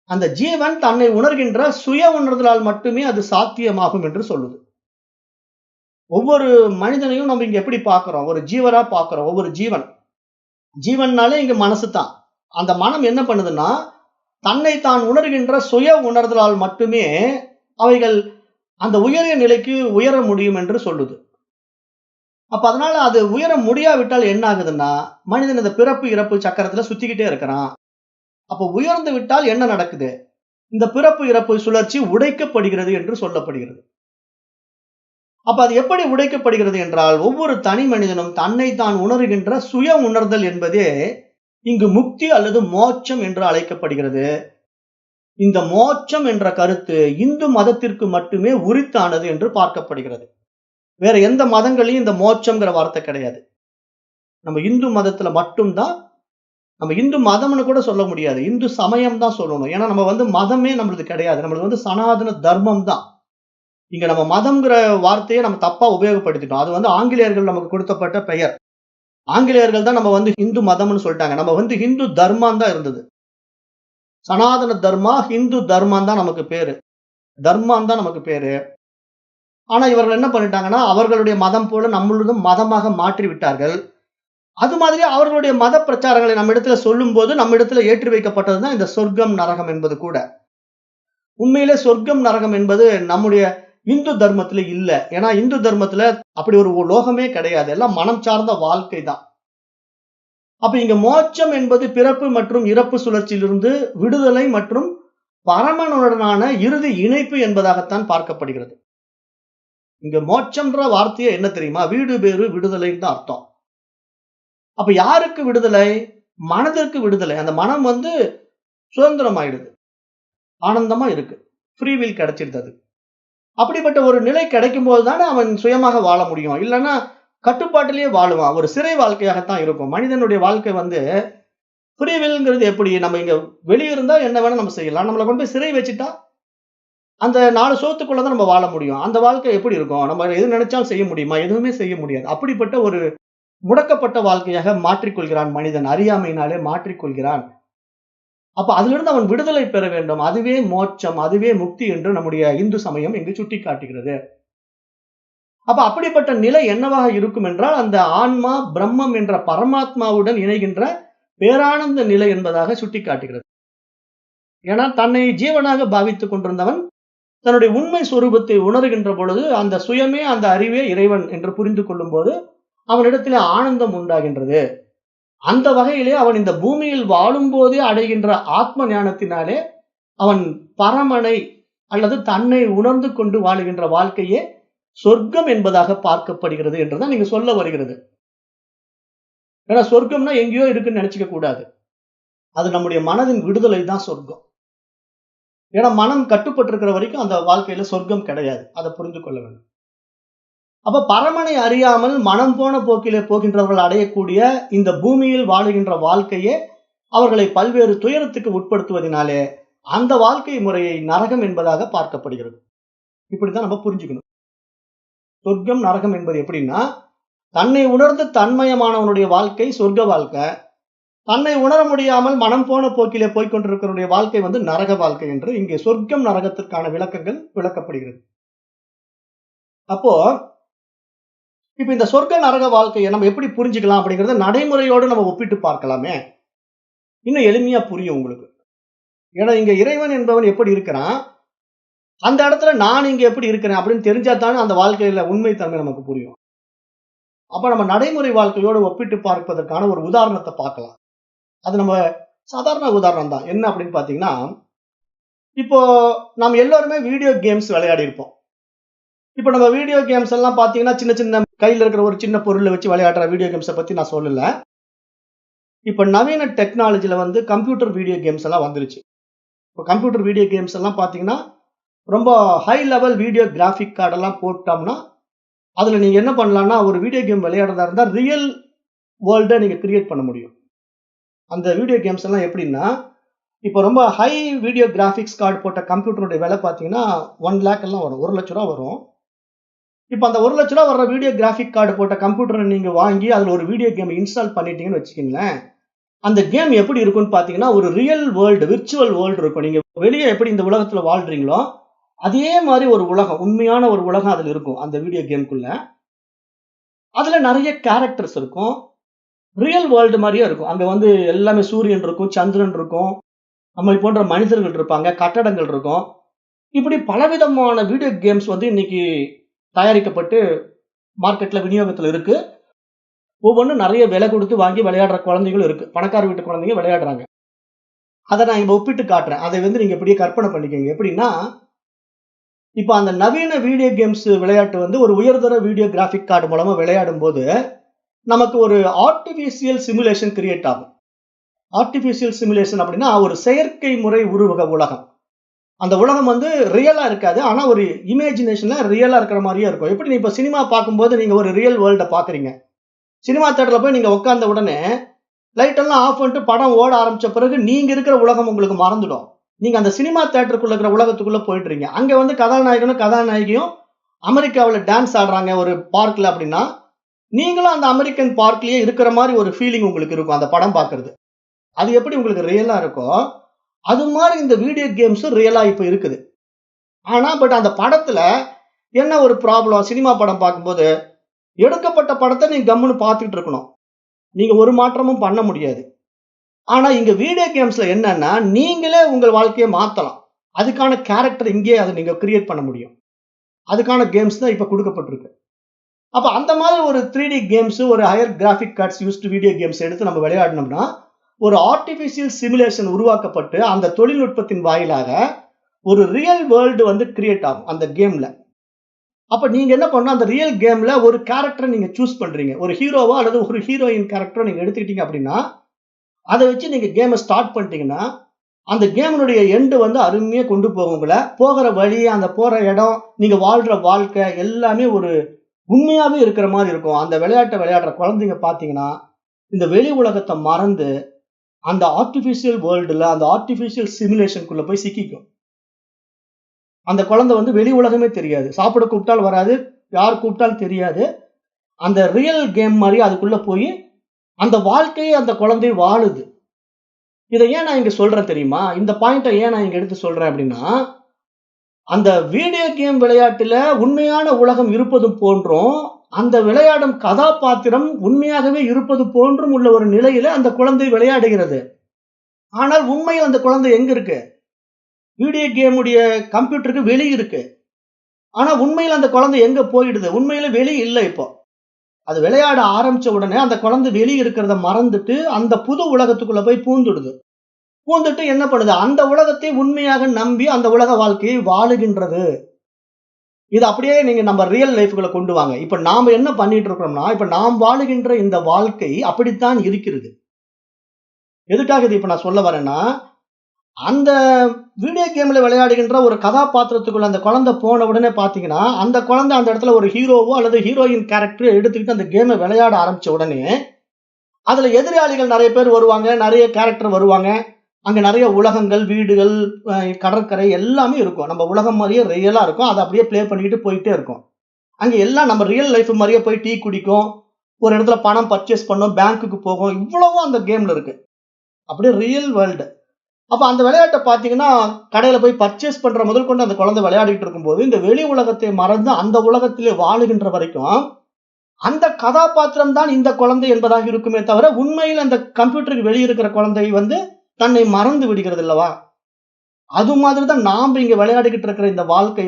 A: அந்த ஜீவன் தன்னை உணர்கின்ற சுய உணர்தலால் மட்டுமே அது சாத்தியமாகும் என்று சொல்லுது. ஒவ்வொரு மனிதனையும் நம்ம இங்க எப்படி பார்க்கிறோம்? ஒரு ஜீவரா பார்க்கிறோம். ஒவ்வொரு ஜீவன்னாலே இங்க மனசு தான். அந்த மனம் என்ன பண்ணுதுன்னா, தன்னை தான் உணர்கின்ற சுய உணர்தலால் மட்டுமே அவைகள் அந்த உயரிய நிலைக்கு உயர முடியும் என்று சொல்லுது. அப்ப அதனால அது உயர முடியாவிட்டால் என்ன ஆகுதுன்னா, மனிதன் இந்த பிறப்பு இறப்பு சக்கரத்துல சுத்திக்கிட்டே இருக்கிறான். அப்ப உயர்ந்து விட்டால் என்ன நடக்குது? இந்த பிறப்பு இறப்பு சுழற்சி உடைக்கப்படுகிறது என்று சொல்லப்படுகிறது. அப்ப அது எப்படி உடைக்கப்படுகிறது என்றால், ஒவ்வொரு தனி மனிதனும் தன்னை தான் உணர்கின்ற சுய உணர்தல் என்பதே இங்கு முக்தி அல்லது மோட்சம் என்று அழைக்கப்படுகிறது. இந்த மோட்சம் என்ற கருத்து இந்து மதத்திற்கு மட்டுமே உரித்தானது என்று பார்க்கப்படுகிறது. வேற எந்த மதங்களையும் இந்த மோட்சம்ங்கிற வார்த்தை கிடையாது. நம்ம இந்து மதத்துல மட்டும்தான், நம்ம இந்து மதம்னு கூட சொல்ல முடியாது, இந்து சமயம் தான் சொல்லணும். ஏன்னா நம்ம மதமே நம்மளுக்கு கிடையாது. நம்மளுக்கு சனாதன தர்மம் தான். இங்க நம்ம மதம்ங்கிற வார்த்தையை நம்ம தப்பா உபயோகப்படுத்திட்டோம். அது ஆங்கிலேயர்கள் நமக்கு கொடுத்தப்பட்ட பெயர். ஆங்கிலேயர்கள் தான் நம்ம இந்து மதம்னு சொல்லிட்டாங்க. நம்ம ஹிந்து தர்மம் தான் இருந்தது. சனாதன தர்மா, ஹிந்து தர்மம் தான் நமக்கு பேரு. தர்மம் தான் நமக்கு பேரு. ஆனா இவர்கள் என்ன பண்ணிட்டாங்கன்னா, அவர்களுடைய மதம் போல நம்மளும் மதமாக மாற்றி விட்டார்கள். அது மாதிரி அவர்களுடைய மத பிரச்சாரங்களை நம்ம இடத்துல சொல்லும் போது நம்ம இடத்துல ஏற்றி வைக்கப்பட்டதுதான் இந்த சொர்க்கம் நரகம் என்பது கூட. உண்மையிலே சொர்க்கம் நரகம் என்பது நம்முடைய இந்து தர்மத்துல இல்ல. ஏன்னா இந்து தர்மத்துல அப்படி ஒரு லோகமே கிடையாது. எல்லாம் மனம் சார்ந்த வாழ்க்கை தான். அப்ப இங்க மோட்சம் என்பது பிறப்பு மற்றும் இறப்பு சுழற்சியிலிருந்து விடுதலை மற்றும் பரமனுடனான இறுதி இணைப்பு என்பதாகத்தான் பார்க்கப்படுகிறது. இங்க மோட்சம்ன்ற வார்த்தையே என்ன தெரியுமா? வீடு பேறு விடுதலைன்னு தான் அர்த்தம். அப்ப யாருக்கு விடுதலை? மனதிற்கு விடுதலை. அந்த மனம் சுதந்திரம் ஆயிடுது, ஆனந்தமா இருக்கு, ஃப்ரீ வில் கிடைச்சிருந்தது. அப்படிப்பட்ட ஒரு நிலை கிடைக்கும் போதுதானே அவன் சுயமாக வாழ முடியும். இல்லைன்னா கட்டுப்பாட்டிலேயே வாழுவான். ஒரு சிறை வாழ்க்கையாகத்தான் இருக்கும். மனிதனுடைய வாழ்க்கை ஃப்ரீ வில்ங்கிறது எப்படி? நம்ம இங்க வெளியே இருந்தா என்ன வேணா நம்ம செய்யலாம். நம்மளை கொண்டு போய் சிறை வச்சுட்டா அந்த 4 சோத்துக்குள்ளதான் நம்ம வாழ முடியும். அந்த வாழ்க்கை எப்படி இருக்கும்? நம்ம எது நினைச்சாலும் செய்ய முடியுமா? எதுவுமே செய்ய முடியாது. அப்படிப்பட்ட ஒரு முடக்கப்பட்ட வாழ்க்கையாக மாற்றிக்கொள்கிறான் மனிதன். அறியாமையினாலே மாற்றிக்கொள்கிறான். அப்ப அதிலிருந்து அவன் விடுதலை பெற வேண்டும். அதுவே மோட்சம், அதுவே முக்தி என்று நம்முடைய இந்து சமயம் இங்கு சுட்டி காட்டுகிறது. அப்ப அப்படிப்பட்ட நிலை என்னவாக இருக்கும் என்றால், அந்த ஆன்மா பிரம்மம் என்ற பரமாத்மாவுடன் இணைகின்ற பேரானந்த நிலை என்பதாக சுட்டி காட்டுகிறது. ஏன்னா தன்னை ஜீவனாக பாவித்துக் கொண்டிருந்தவன் தன்னுடைய உண்மை சொரூபத்தை உணர்கின்ற பொழுது அந்த சுயமே, அந்த அறிவே இறைவன் என்று புரிந்து கொள்ளும் போது அவனிடத்திலே ஆனந்தம் உண்டாகின்றது. அந்த வகையிலே அவன் இந்த பூமியில் வாழும் போதே அடைகின்ற ஆத்ம ஞானத்தினாலே அவன் பரமனை அல்லது தன்னை உணர்ந்து கொண்டு வாழுகின்ற வாழ்க்கையே சொர்க்கம் என்பதாக பார்க்கப்படுகிறது என்றுதான் நீங்க சொல்ல வருகிறது. ஏன்னா சொர்க்கம்னா எங்கேயோ இருக்குன்னு நினைச்சுக்க கூடாது. அது நம்முடைய மனதின் விடுதலை தான் சொர்க்கம். ஏன்னா மனம் கட்டுப்பட்டு இருக்கிற வரைக்கும் அந்த வாழ்க்கையில சொர்க்கம் கிடையாது. அதை புரிந்து கொள்ள வேண்டும். அப்ப பரமனை அறியாமல் மனம் போன போக்கிலே போகின்றவர்கள் அடையக்கூடிய இந்த பூமியில் வாழுகின்ற வாழ்க்கையே அவர்களை பல்வேறு துயரத்துக்கு உட்படுத்துவதனாலே அந்த வாழ்க்கை முறையை நரகம் என்பதாக பார்க்கப்படுகிறது. இப்படித்தான் நம்ம புரிஞ்சுக்கணும். சொர்க்கம் நரகம் என்பது எப்படின்னா, தன்னை உணர்ந்து தன்மயமானவனுடைய வாழ்க்கை சொர்க்க வாழ்க்கை, தன்னை உணர முடியாமல் மனம் போன போக்கிலே போய்கொண்டிருக்கிறவருடைய வாழ்க்கை நரக வாழ்க்கை என்று இங்கே சொர்க்கம் நரகத்திற்கான விளக்கங்கள் விளக்கப்படுகிறது. அப்போ இப்ப இந்த சொர்க்க நரக வாழ்க்கையை நம்ம எப்படி புரிஞ்சுக்கலாம் அப்படிங்கறத நடைமுறையோடு நம்ம ஒப்பிட்டு பார்க்கலாமே. இன்னும் எளிமையா புரியும் உங்களுக்கு. ஏன்னா இங்க இறைவன் என்பவன் எப்படி இருக்கிறான், அந்த இடத்துல நான் இங்க எப்படி இருக்கிறேன் அப்படின்னு தெரிஞ்சா தானே அந்த வாழ்க்கையில உண்மை தன்மை நமக்கு புரியும். அப்ப நம்ம நடைமுறை வாழ்க்கையோடு ஒப்பிட்டு பார்ப்பதற்கான ஒரு உதாரணத்தை பார்க்கலாம். அது நம்ம சாதாரண உதாரணம் தான். என்ன அப்படின்னு பாத்தீங்கன்னா, இப்போ நம்ம எல்லாருமே வீடியோ கேம்ஸ் விளையாடி இருப்போம். இப்ப நம்ம வீடியோ கேம்ஸ் எல்லாம் பாத்தீங்கன்னா சின்ன சின்ன கையில இருக்கிற ஒரு சின்ன பொருளை வச்சு விளையாடுற வீடியோ கேம்ஸை பத்தி நான் சொல்லல. இப்ப நவீன டெக்னாலஜில கம்ப்யூட்டர் வீடியோ கேம்ஸ் எல்லாம் வந்துருச்சு. இப்போ கம்ப்யூட்டர் வீடியோ கேம்ஸ் எல்லாம் பாத்தீங்கன்னா ரொம்ப high level video graphic card எல்லாம் போட்டோம்னா அதுல நீங்க என்ன பண்ணலாம்னா, ஒரு வீடியோ கேம் விளையாடுறதா இருந்தா ரியல் வேர்ல்டை நீங்க கிரியேட் பண்ண முடியும். அந்த வீடியோ கேம்ஸ் எல்லாம் எப்படின்னா, இப்போ ரொம்ப ஹை வீடியோ கிராஃபிக்ஸ் கார்டு போட்ட கம்ப்யூட்டருடைய விலை பாத்தீங்கன்னா 1 lakh எல்லாம் வரும், 1 லட்ச ரூபா வரும். இப்போ அந்த 1 லட்ச ரூபா வர்ற வீடியோ கிராஃபிக் கார்டு போட்ட கம்ப்யூட்டரை நீங்க வாங்கி அதுல ஒரு வீடியோ கேம் இன்ஸ்டால் பண்ணிட்டீங்கன்னு வச்சுக்கீங்களேன், அந்த கேம் எப்படி இருக்கும்னு பாத்தீங்கன்னா ஒரு ரியல் வேர்ல்டு, விர்ச்சுவல் வேர்ல்டு இருக்கும். நீங்க வெளியே எப்படி இந்த உலகத்துல வாழ்றீங்களோ அதே மாதிரி ஒரு உலகம், உண்மையான ஒரு உலகம் அதுல இருக்கும் அந்த வீடியோ கேம்குள்ள. அதுல நிறைய கேரக்டர்ஸ் இருக்கும், ரியல் வேர்ல்டு மாதிரியே இருக்கும். அங்க எல்லாமே சூரியன் இருக்கும், சந்திரன் இருக்கும், நம்மை போன்ற மனிதர்கள் இருப்பாங்க, கட்டடங்கள் இருக்கும். இப்படி பலவிதமான வீடியோ கேம்ஸ் இன்னைக்கு தயாரிக்கப்பட்டு மார்க்கெட்ல விநியோகத்துல இருக்கு. ஒவ்வொன்றும் நிறைய விலை கொடுத்து வாங்கி விளையாடுற குழந்தைகளும் இருக்கு. பணக்கார வீட்டு குழந்தைங்க விளையாடுறாங்க. அதை நான் இங்க ஒப்பிட்டு காட்டுறேன். அதை நீங்க இப்படியே கற்பனை பண்ணிக்கோங்க. எப்படின்னா, இப்ப அந்த நவீன வீடியோ கேம்ஸ் விளையாட்டு ஒரு உயர்தர வீடியோ கிராஃபிக் கார்டு மூலமா விளையாடும் போது நமக்கு ஒரு ஆர்டிபிஷியல் சிமுலேஷன் கிரியேட் ஆகும். ஆர்டிபிஷியல் சிமுலேஷன் அப்படின்னா ஒரு செயற்கை முறை உருவக உலகம். அந்த உலகம் ரியலா இருக்காது, ஆனா ஒரு இமேஜினேஷன்ல ரியலா இருக்கிற மாதிரியே இருக்கும். எப்படி இப்ப சினிமா பார்க்கும்போது நீங்க ஒரு ரியல் வேர்ல்ட பாக்குறீங்க. சினிமா தியேட்டர்ல போய் நீங்க உட்கார்ந்த உடனே லைட் எல்லாம் ஆஃப் பண்ணிட்டு படம் ஓட ஆரம்பிச்ச பிறகு நீங்க இருக்கிற உலகம் உங்களுக்கு மறந்துடும். நீங்க அந்த சினிமா தியேட்டருக்குள்ள இருக்கிற உலகத்துக்குள்ள போயிட்டுறீங்க. அங்க கதாநாயகனும் கதாநாயகியும் அமெரிக்காவில் டான்ஸ் ஆடுறாங்க ஒரு பார்க்ல அப்படின்னா, நீங்களும் அந்த அமெரிக்கன் பார்க்லயே இருக்கிற மாதிரி ஒரு ஃபீலிங் உங்களுக்கு இருக்கும் அந்த படம் பார்க்கிறது. அது எப்படி உங்களுக்கு ரியலா இருக்கோ அது மாதிரி இந்த வீடியோ கேம்ஸும் ரியலா இப்ப இருக்குது. ஆனா பட் அந்த படத்துல என்ன ஒரு ப்ராப்ளம், சினிமா படம் பார்க்கும்போது எடுக்கப்பட்ட படத்தை நீங்க கம்முன்னு பார்த்துட்டு இருக்கணும், நீங்க ஒரு மாற்றமும் பண்ண முடியாது. ஆனா இங்க வீடியோ கேம்ஸ்ல என்னன்னா, நீங்களே உங்கள் வாழ்க்கையை மாத்தலாம். அதுக்கான கேரக்டர் இங்கே அதை நீங்க கிரியேட் பண்ண முடியும். அதுக்கான கேம்ஸ் தான் இப்ப கொடுக்கப்பட்டிருக்கு. அப்ப அந்த மாதிரி ஒரு 3D கேம்ஸ், ஒரு higher graphic cards used video games எடுத்து நம்ம விளையாடணும்னா ஒரு ஆர்டிபிஷியல் சிமுலேஷன் உருவாக்கப்பட்டு அந்த தொழில்நுட்பத்தின் வாயிலாக ஒரு ரியல் வேர்ல்டு கிரியேட் ஆகும் அந்த கேம்ல. அப்ப நீங்க என்ன பண்ணணும், அந்த ரியல் கேம்ல ஒரு கேரக்டரை நீங்க சூஸ் பண்றீங்க. ஒரு ஹீரோவா அல்லது ஒரு ஹீரோயின் கேரக்டரை நீங்க எடுத்துக்கிட்டீங்க அப்படின்னா அதை வச்சு நீங்க கேமை ஸ்டார்ட் பண்ணிட்டீங்கன்னா அந்த கேமினுடைய எண்டு அருமையா கொண்டு போகும். உங்களை போகிற வழி, அந்த போற இடம், நீங்க வாழ்ற வாழ்க்கை எல்லாமே ஒரு உண்மையாவே இருக்கிற மாதிரி இருக்கும். அந்த விளையாட்டை விளையாடுற குழந்தைங்க பாத்தீங்கன்னா இந்த வெளி உலகத்தை மறந்து அந்த ஆர்டிபிஷியல் வேர்ல்டுல, அந்த ஆர்டிபிஷியல் சிமுலேஷனுக்குள்ள போய் சிக்கிக்கும். அந்த குழந்தை வெளி உலகமே தெரியாது, சாப்பிட கூப்பிட்டாலும் வராது, யார் கூப்பிட்டாலும் தெரியாது. அந்த ரியல் கேம் மாதிரி அதுக்குள்ள போய் அந்த வாழ்க்கையை அந்த குழந்தை வாழுது. இதை ஏன் நான் இங்க சொல்றேன் தெரியுமா? இந்த பாயிண்ட்டை ஏன் நான் இங்க எடுத்து சொல்றேன் அப்படின்னா, அந்த வீடியோ கேம் விளையாட்டுல உண்மையான உலகம் இருப்பது போன்றும் அந்த விளையாடும் கதாபாத்திரம் உண்மையாகவே இருப்பது போன்றும் உள்ள ஒரு நிலையில அந்த குழந்தை விளையாடுகிறது. ஆனால் உண்மையில் அந்த குழந்தை எங்க இருக்கு? வீடியோ கேமுடைய கம்ப்யூட்டருக்கு வெளி இருக்கு. ஆனா உண்மையில் அந்த குழந்தை எங்க போயிடுது? உண்மையில வெளி இல்லை. இப்போ அது விளையாட ஆரம்பிச்ச உடனே அந்த குழந்தை வெளி இருக்கிறத மறந்துட்டு அந்த புது உலகத்துக்குள்ள போய் பூந்துடுது. பூந்துட்டு என்ன பண்ணுது? அந்த உலகத்தை உண்மையாக நம்பி அந்த உலக வாழ்க்கையை வாழுகின்றது. இது அப்படியே நீங்க நம்ம ரியல் லைஃப்குள்ள கொண்டு வாங்க. இப்ப நாம என்ன பண்ணிட்டு இருக்கோம்னா, இப்ப நாம் வாழுகின்ற இந்த வாழ்க்கை அப்படித்தான் இருக்கிறது. எதுக்காக இது இப்ப நான் சொல்ல வரேன்னா, அந்த வீடியோ கேம்ல விளையாடுகின்ற ஒரு கதாபாத்திரத்துக்குள்ள அந்த குழந்தை போன உடனே பாத்தீங்கன்னா, அந்த குழந்தை அந்த இடத்துல ஒரு ஹீரோவோ அல்லது ஹீரோயின் கேரக்டர் எடுத்துக்கிட்டு அந்த கேமை விளையாட ஆரம்பிச்ச உடனே, அதுல எதிராளிகள் நிறைய பேர் வருவாங்க, நிறைய கேரக்டர் வருவாங்க. அங்க நிறைய உலகங்கள், வீடுகள், கடற்கரை எல்லாமே இருக்கும். நம்ம உலகம் மாதிரியே ரியலா இருக்கும். அதை அப்படியே ப்ளே பண்ணிட்டு போயிட்டே இருக்கும். அங்க எல்லாம் நம்ம ரியல் லைஃப் மாதிரியே போய் டீ குடிக்கும், ஒரு இடத்துல பணம் பர்ச்சேஸ் பண்ணும், பேங்க்குக்கு போகும். இவ்வளவும் அந்த கேம்ல இருக்கு. அப்படியே ரியல் வேர்ல்டு. அப்ப அந்த விளையாட்டை பாத்தீங்கன்னா, கடையில போய் பர்ச்சேஸ் பண்ற முதல் கொண்டு அந்த குழந்தை விளையாடிட்டு இருக்கும்போது, இந்த வெளி உலகத்தை மறந்து அந்த உலகத்திலே வாழுகின்ற வரைக்கும், அந்த கதாபாத்திரம் தான் இந்த குழந்தை என்பதாக இருக்குமே தவிர, உண்மையில் அந்த கம்ப்யூட்டருக்கு வெளியே இருக்கிற குழந்தை தன்னை மறந்து விடுகிறது அல்லவா? அது மாதிரி தான் நாம இங்க விளையாடிக்கிட்டு இருக்கிற இந்த வாழ்க்கை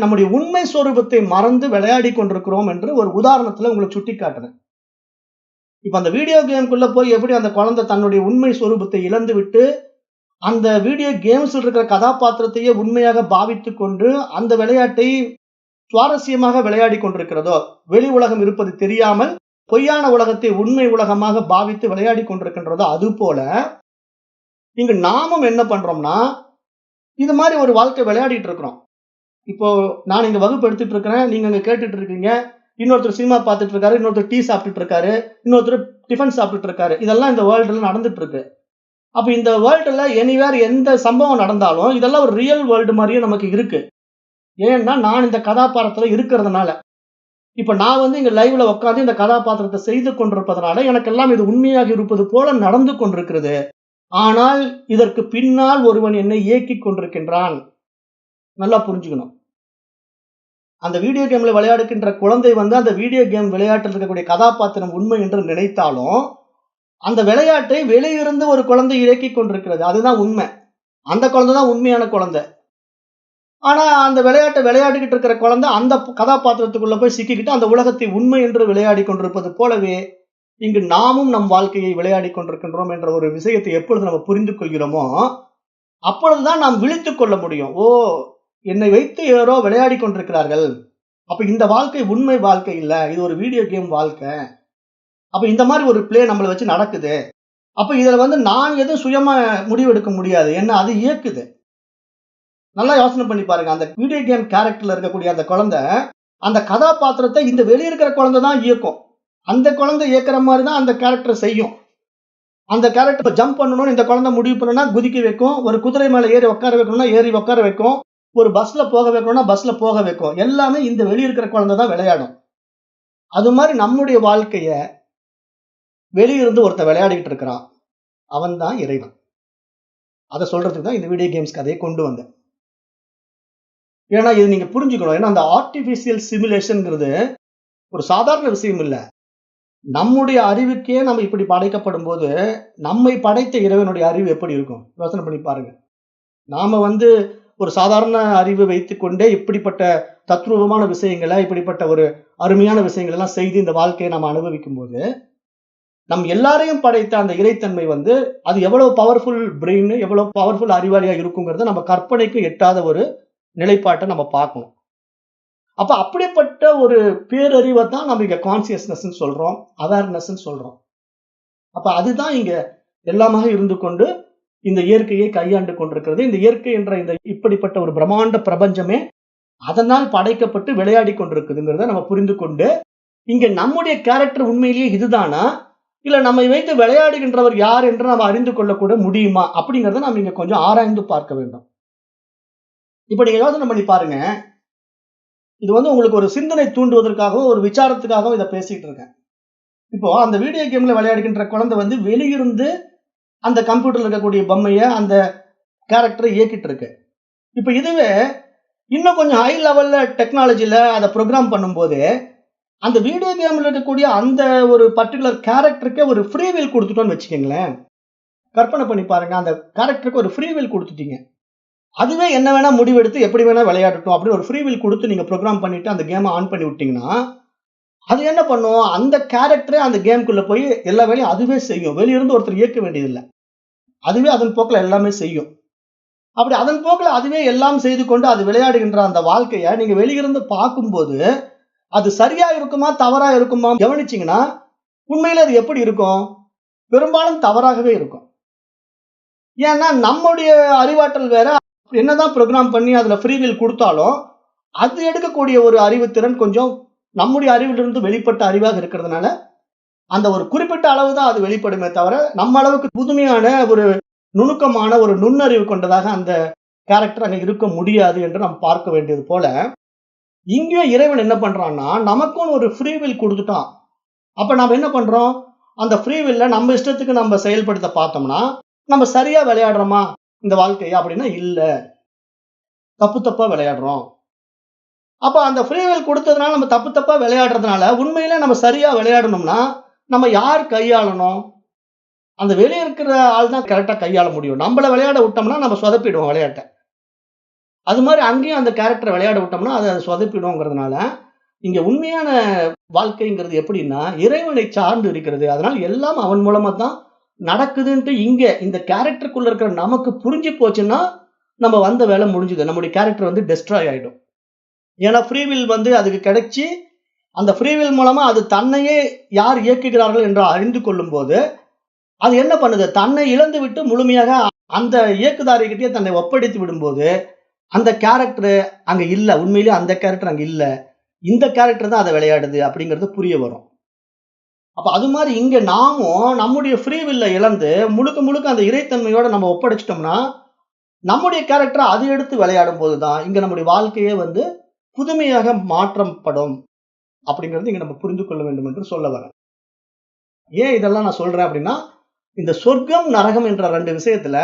A: நம்முடைய உண்மை சொரூபத்தை மறந்து விளையாடி கொண்டிருக்கிறோம் என்று ஒரு உதாரணத்துல உங்களுக்கு சுட்டி காட்டுறேன். இப்ப அந்த வீடியோ கேம்குள்ள போய் எப்படி அந்த குழந்தை தன்னுடைய உண்மை சொரூபத்தை இழந்து விட்டு அந்த வீடியோ கேம்ஸ்ல இருக்கிற கதாபாத்திரத்தையே உண்மையாக பாவித்துக் கொண்டு அந்த விளையாட்டை சுவாரஸ்யமாக விளையாடி கொண்டிருக்கிறதோ, வெளி உலகம் இருப்பது தெரியாமல் பொய்யான உலகத்தை உண்மை உலகமாக பாவித்து விளையாடி கொண்டிருக்கின்றதோ, அது போல இங்க நாமும் என்ன பண்றோம்னா, இது மாதிரி ஒரு வாழ்க்கை விளையாடிட்டு இருக்கிறோம். இப்போ நான் இங்க வகுப்பு எடுத்துட்டு இருக்கிறேன், நீங்க அங்க கேட்டுட்டு இருக்கீங்க. இன்னொருத்தர் சினிமா பார்த்துட்டு இருக்காரு, இன்னொருத்தர் டீ சாப்பிட்டுட்டு இருக்காரு, இன்னொருத்தர் டிஃபன் சாப்பிட்டுட்டு இருக்காரு. இதெல்லாம் இந்த வேர்ல்டுல நடந்துட்டு இருக்கு. அப்ப இந்த வேர்ல்டுல எனிவேர் எந்த சம்பவம் நடந்தாலும் இதெல்லாம் ஒரு ரியல் வேர்ல்டு மாதிரியே நமக்கு இருக்கு. ஏன்னா நான் இந்த கதாபாத்திரத்துல இருக்கிறதுனால. இப்ப நான் இங்க லைவ்ல உட்கார்ந்து இந்த கதாபாத்திரத்தை செய்து கொண்டிருப்பதனால எனக்கெல்லாம் இது உண்மையாக இருப்பது போல நடந்து கொண்டிருக்கிறது. ஆனால் இதற்கு பின்னால் ஒருவன் என்னை இயக்கிக் கொண்டிருக்கின்றான். நல்லா புரிஞ்சுக்கணும். அந்த வீடியோ கேம்ல விளையாடுகின்ற குழந்தை அந்த வீடியோ கேம் விளையாட்டில் இருக்கக்கூடிய கதாபாத்திரம் உண்மை என்று நினைத்தாலும், அந்த விளையாட்டை வெளியிருந்து ஒரு குழந்தை இயக்கிக் கொண்டிருக்கிறது. அதுதான் உண்மை. அந்த குழந்தை தான் உண்மையான குழந்தை. ஆனா அந்த விளையாட்டை விளையாடிக்கிட்டு இருக்கிற குழந்தை அந்த கதாபாத்திரத்துக்குள்ள போய் சிக்கிக்கிட்டு அந்த உலகத்தை உண்மை என்று விளையாடி கொண்டிருப்பது போலவே இங்கு நாமும் நம் வாழ்க்கையை விளையாடி கொண்டிருக்கின்றோம் என்ற ஒரு விஷயத்தை எப்பொழுது நம்ம புரிந்து கொள்கிறோமோ, அப்பொழுதுதான் நாம் விழித்துக் கொள்ள முடியும். ஓ, என்னை வைத்து யாரோ விளையாடி கொண்டிருக்கிறார்கள். அப்ப இந்த வாழ்க்கை உண்மை வாழ்க்கை இல்ல, இது ஒரு வீடியோ கேம் வாழ்க்கை. அப்ப இந்த மாதிரி ஒரு பிளே நம்மளை வச்சு நடக்குது. அப்ப இதுல நான் எதுவும் சுயமா முடிவெடுக்க முடியாது. என்ன அது இயக்குது. நல்லா யோசனை பண்ணி பாருங்க. அந்த வீடியோ கேம் கேரக்டர்ல இருக்கக்கூடிய அந்த குழந்தை அந்த கதாபாத்திரத்தை இந்த வெளியே இருக்கிற குழந்தை தான் இயக்கும். அந்த குழந்தை இயக்குற மாதிரி தான் அந்த கேரக்டர் செய்யும். அந்த கேரக்டர் ஜம்ப் பண்ணணும்னு இந்த குழந்தை முடிவு பண்ணணும்னா குதிக்க வைக்கும். ஒரு குதிரை மேல ஏறி உட்கார வைக்கணும்னா ஏறி உட்கார வைக்கும். ஒரு பஸ்ல போக வைக்கணும்னா பஸ்ல போக வைக்கும். எல்லாமே இந்த வெளியே இருக்கிற குழந்தை தான் விளையாடும். அது மாதிரி நம்முடைய வாழ்க்கைய வெளியிருந்து ஒருத்தன் விளையாடிட்டு இருக்கிறான். அவன் தான் இறைவன். அதை சொல்றதுக்கு தான் இந்த வீடியோ கேம்ஸ் கதையை கொண்டு வந்தேன். ஏன்னா இது நீங்க புரிஞ்சுக்கணும். ஏன்னா அந்த ஆர்டிபிஷியல் சிமுலேஷன்ங்கிறது ஒரு சாதாரண விஷயம் இல்ல. நம்முடைய அறிவுக்கே நம்ம இப்படி படைக்கப்படும் போது நம்மை படைத்த இறைவனுடைய அறிவு எப்படி இருக்கும் யோசனை பண்ணி பாருங்க. நாம ஒரு சாதாரண அறிவு வைத்துக் கொண்டே இப்படிப்பட்ட தத்ரூபமான விஷயங்களை, இப்படிப்பட்ட ஒரு அருமையான விஷயங்கள் எல்லாம் செய்து இந்த வாழ்க்கையை நம்ம அனுபவிக்கும் போது நம் எல்லாரையும் படைத்த அந்த இறைத்தன்மை அது எவ்வளவு பவர்ஃபுல் பிரெயின், எவ்வளவு பவர்ஃபுல் அறிவாளியா இருக்குங்கிறத நம்ம கற்பனைக்கு எட்டாத ஒரு நிலைப்பாட்டை நம்ம பார்க்கணும். அப்ப அப்படிப்பட்ட ஒரு பேரறிவை தான் நம்ம இங்க கான்சியஸ்னஸ் சொல்றோம், அவேர்னஸ் சொல்றோம். அப்ப அதுதான் இங்க எல்லாமாக இருந்து கொண்டு இந்த இயற்கையை கையாண்டு கொண்டிருக்கிறது. இந்த இயற்கை என்ற இந்த இப்படிப்பட்ட ஒரு பிரம்மாண்ட பிரபஞ்சமே அதனால் படைக்கப்பட்டு விளையாடி கொண்டிருக்குதுங்கிறத நம்ம புரிந்து கொண்டு, இங்க நம்முடைய கேரக்டர் உண்மையிலேயே இதுதானா, இல்ல நம்மை வைத்து விளையாடுகின்றவர் யார் என்று நம்ம அறிந்து கொள்ளக்கூட முடியுமா அப்படிங்கறத நம்ம இங்க கொஞ்சம் ஆராய்ந்து பார்க்க வேண்டும். இப்ப நீங்க யோசனை பண்ணி பாருங்க. இது உங்களுக்கு ஒரு சிந்தனை தூண்டுவதற்காகவும் ஒரு விசாரத்துக்காகவும் இதை பேசிட்டு இருக்கேன். இப்போ அந்த வீடியோ கேம்ல விளையாடுகின்ற குழந்தை வெளியிருந்து அந்த கம்ப்யூட்டர்ல இருக்கக்கூடிய பொம்மைய அந்த கேரக்டரை இயக்கிட்டு இருக்கு. இப்ப இதுவே இன்னும் கொஞ்சம் ஹை லெவல்ல டெக்னாலஜில அதை ப்ரோக்ராம் பண்ணும்போது அந்த வீடியோ கேம்ல இருக்கக்கூடிய அந்த ஒரு பர்டிகுலர் கேரக்டருக்கு ஒரு ஃப்ரீ வில் கொடுத்துட்டோம்னு வச்சுக்கோங்களேன். கற்பனை பண்ணி பாருங்க. அந்த கேரக்டருக்கு ஒரு ஃப்ரீ வில் கொடுத்துட்டீங்க. அதுவே என்ன வேணா முடிவெடுத்து எப்படி வேணா விளையாடட்டும் அப்படின்னு ஒரு ஃப்ரீ வில் கொடுத்து நீங்க ப்ரோக்ராம் பண்ணிட்டு அந்த கேமை ஆன் பண்ணி விட்டீங்கன்னா அது என்ன பண்ணும், அந்த கேரக்டரே அந்த கேம்குள்ள போய் எல்லா வேலையும் அதுவே செய்யும். வெளியிருந்து ஒருத்தர் இயக்க வேண்டியதில்லை. அதுவே அதன் போக்கில் எல்லாமே செய்யும். அப்படி அதன் போக்கில் அதுவே எல்லாம் செய்து கொண்டு அது விளையாடுகின்ற அந்த வாழ்க்கையை நீங்க வெளியிருந்து பார்க்கும்போது அது சரியா இருக்குமா தவறா இருக்குமா கவனிச்சீங்கன்னா உண்மையில அது எப்படி இருக்கும், பெரும்பாலும் தவறாகவே இருக்கும். ஏன்னா நம்முடைய அறிவாற்றல் வேற. என்னதான் ப்ரோக்ராம் பண்ணி அதுல ஃப்ரீவில் கொடுத்தாலும் அது எடுக்கக்கூடிய ஒரு அறிவுத்திறன் கொஞ்சம் நம்முடைய அறிவிலிருந்து வெளிப்பட்ட அறிவாக இருக்கிறதுனால அந்த ஒரு குறிப்பிட்ட அளவு தான் அது வெளிப்படுமே தவிர நம்ம அளவுக்கு புதுமையான ஒரு நுணுக்கமான ஒரு நுண்ணறிவு கொண்டதாக அந்த கேரக்டர் அங்க இருக்க முடியாது என்று நாம் பார்க்க வேண்டியது போல இங்கேயும் இறைவன் என்ன பண்றான்னா நமக்கும் ஒரு ஃப்ரீவில் கொடுத்துட்டான். அப்ப நாம என்ன பண்றோம்? அந்த ஃப்ரீவில்ல நம்ம இஷ்டத்துக்கு நம்ம செயல்படுத்த பார்த்தோம்னா நம்ம சரியா விளையாடுறோமா இந்த வாழ்க்கையா அப்படின்னா இல்ல, தப்பு தப்பா விளையாடுறோம். அப்ப அந்த ஃப்ரீவில் கொடுத்ததுனால நம்ம தப்பு தப்பா விளையாடுறதுனால உண்மையிலே நம்ம சரியா விளையாடணும்னா நம்ம யார் கையாளணும்? அந்த வெளியே இருக்கிற ஆள் தான் கரெக்டா கையாள முடியும். நம்மள விளையாட விட்டோம்னா நம்ம சொதப்பிடுவோம் விளையாட்டை. அது மாதிரி அங்கேயும் அந்த கேரக்டரை விளையாட விட்டோம்னா அதை சொதப்பிடுவோங்கிறதுனால இங்க உண்மையான வாழ்க்கைங்கிறது எப்படின்னா இறைவனை சார்ந்து இருக்கிறது. அதனால எல்லாம் அவன் மூலமா தான் நடக்குதுன்ட்டு இங்க இந்த கேரக்டருக்குள்ள இருக்கிற நமக்கு புரிஞ்சு போச்சுன்னா நம்ம வந்த வேலை முடிஞ்சுது. நம்முடைய கேரக்டர் வந்து டெஸ்ட்ராய் ஆயிடும். ஏன்னா ஃப்ரீவில் வந்து அதுக்கு கிடைச்சி அந்த ஃப்ரீவில் மூலமா அது தன்னையே யார் இயக்குகிறார்கள் என்று அறிந்து கொள்ளும் போது அது என்ன பண்ணுது? தன்னை இழந்து விட்டு முழுமையாக அந்த இயக்குதாரிகிட்டே தன்னை ஒப்படைத்து விடும்போது அந்த கேரக்டர் அங்க இல்ல. உண்மையிலேயே அந்த கேரக்டர் அங்க இல்ல. இந்த கேரக்டர் தான் அதை விளையாடுது அப்படிங்கிறது புரிய வரும். அப்ப அது மாதிரி இங்க நாமும் நம்முடைய ஃப்ரீவில்ல இழந்து முழுக்க முழுக்க அந்த இறைத்தன்மையோட நம்ம ஒப்படைச்சிட்டோம்னா நம்முடைய கேரக்டரை அது எடுத்து விளையாடும் போதுதான் இங்க நம்முடைய வாழ்க்கையே வந்து புதுமையாக மாற்றப்படும் அப்படிங்கிறது இங்க நம்ம புரிந்து கொள்ள வேண்டும் என்று சொல்ல வரேன். ஏன் இதெல்லாம் நான் சொல்றேன் அப்படின்னா இந்த சொர்க்கம் நரகம் என்ற 2 விஷயத்துல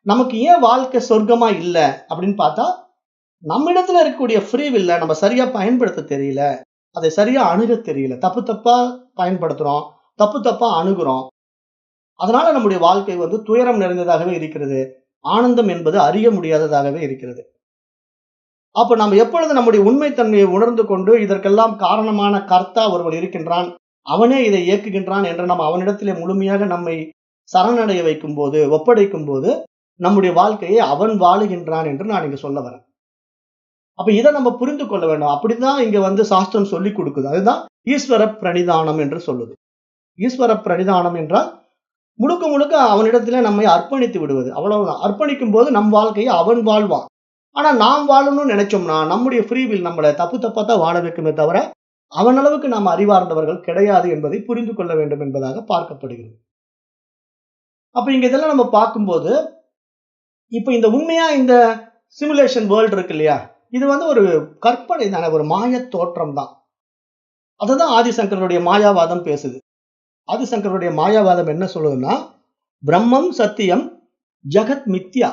A: நமக்கு ஏன் வாழ்க்கை சொர்க்கமா இல்ல அப்படின்னு பார்த்தா நம்மிடத்துல இருக்கக்கூடிய ஃப்ரீவில்ல நம்ம சரியா பயன்படுத்த தெரியல, அதை சரியா அணுக தெரியல, தப்பு தப்பா பயன்படுத்துறோம், தப்பு தப்பா அணுகுறோம். அதனால நம்முடைய வாழ்க்கை வந்து துயரம் நிறைந்ததாகவே இருக்கிறது. ஆனந்தம் என்பது அறிய முடியாததாகவே இருக்கிறது. அப்ப நம்ம எப்பொழுது நம்முடைய உண்மைத்தன்மையை உணர்ந்து கொண்டு இதற்கெல்லாம் காரணமான கர்த்தா ஒருவன் இருக்கின்றான், அவனே இதை இயக்குகின்றான் என்று நம்ம அவனிடத்திலே முழுமையாக நம்மை சரணடைய வைக்கும் போது ஒப்படைக்கும் போது நம்முடைய வாழ்க்கையை அவன் வாழுகின்றான் என்று நான் இங்க சொல்ல வரேன். அப்ப இதை நம்ம புரிந்து கொள்ள வேண்டும். அப்படிதான் இங்க வந்து சாஸ்திரம் சொல்லி கொடுக்குது. அதுதான் ஈஸ்வர பிரணிதானம் என்று சொல்லுது. ஈஸ்வர பிரணிதானம் என்றால் முழுக்க முழுக்க அவனிடத்திலே நம்மை அர்ப்பணித்து விடுவது. அவ்வளவுதான். அர்ப்பணிக்கும் போது நம் வாழ்க்கையை அவன் வாழ்வான். ஆனா நாம் வாழணும்னு நினைச்சோம்னா நம்முடைய ஃப்ரீவில் நம்மளை தப்பு தப்பா தான் வாழ வைக்குமே தவிர அவன் அளவுக்கு நாம் அறிவார்ந்தவர்கள் கிடையாது என்பதை புரிந்து கொள்ள வேண்டும் என்பதாக பார்க்கப்படுகிறது. அப்ப இங்க இதெல்லாம் நம்ம பார்க்கும்போது இப்ப இந்த உண்மையா இந்த சிமுலேஷன் வேர்ல்டு இருக்கு இல்லையா, இது வந்து ஒரு கற்பனை தானே, ஒரு மாய தோற்றம் தான். அதுதான் ஆதிசங்கருடைய மாயாவாதம் பேசுது. ஆதிசங்கருடைய மாயாவாதம் என்ன சொல்லுதுன்னா பிரம்மம் சத்தியம் ஜெகத் மித்யா.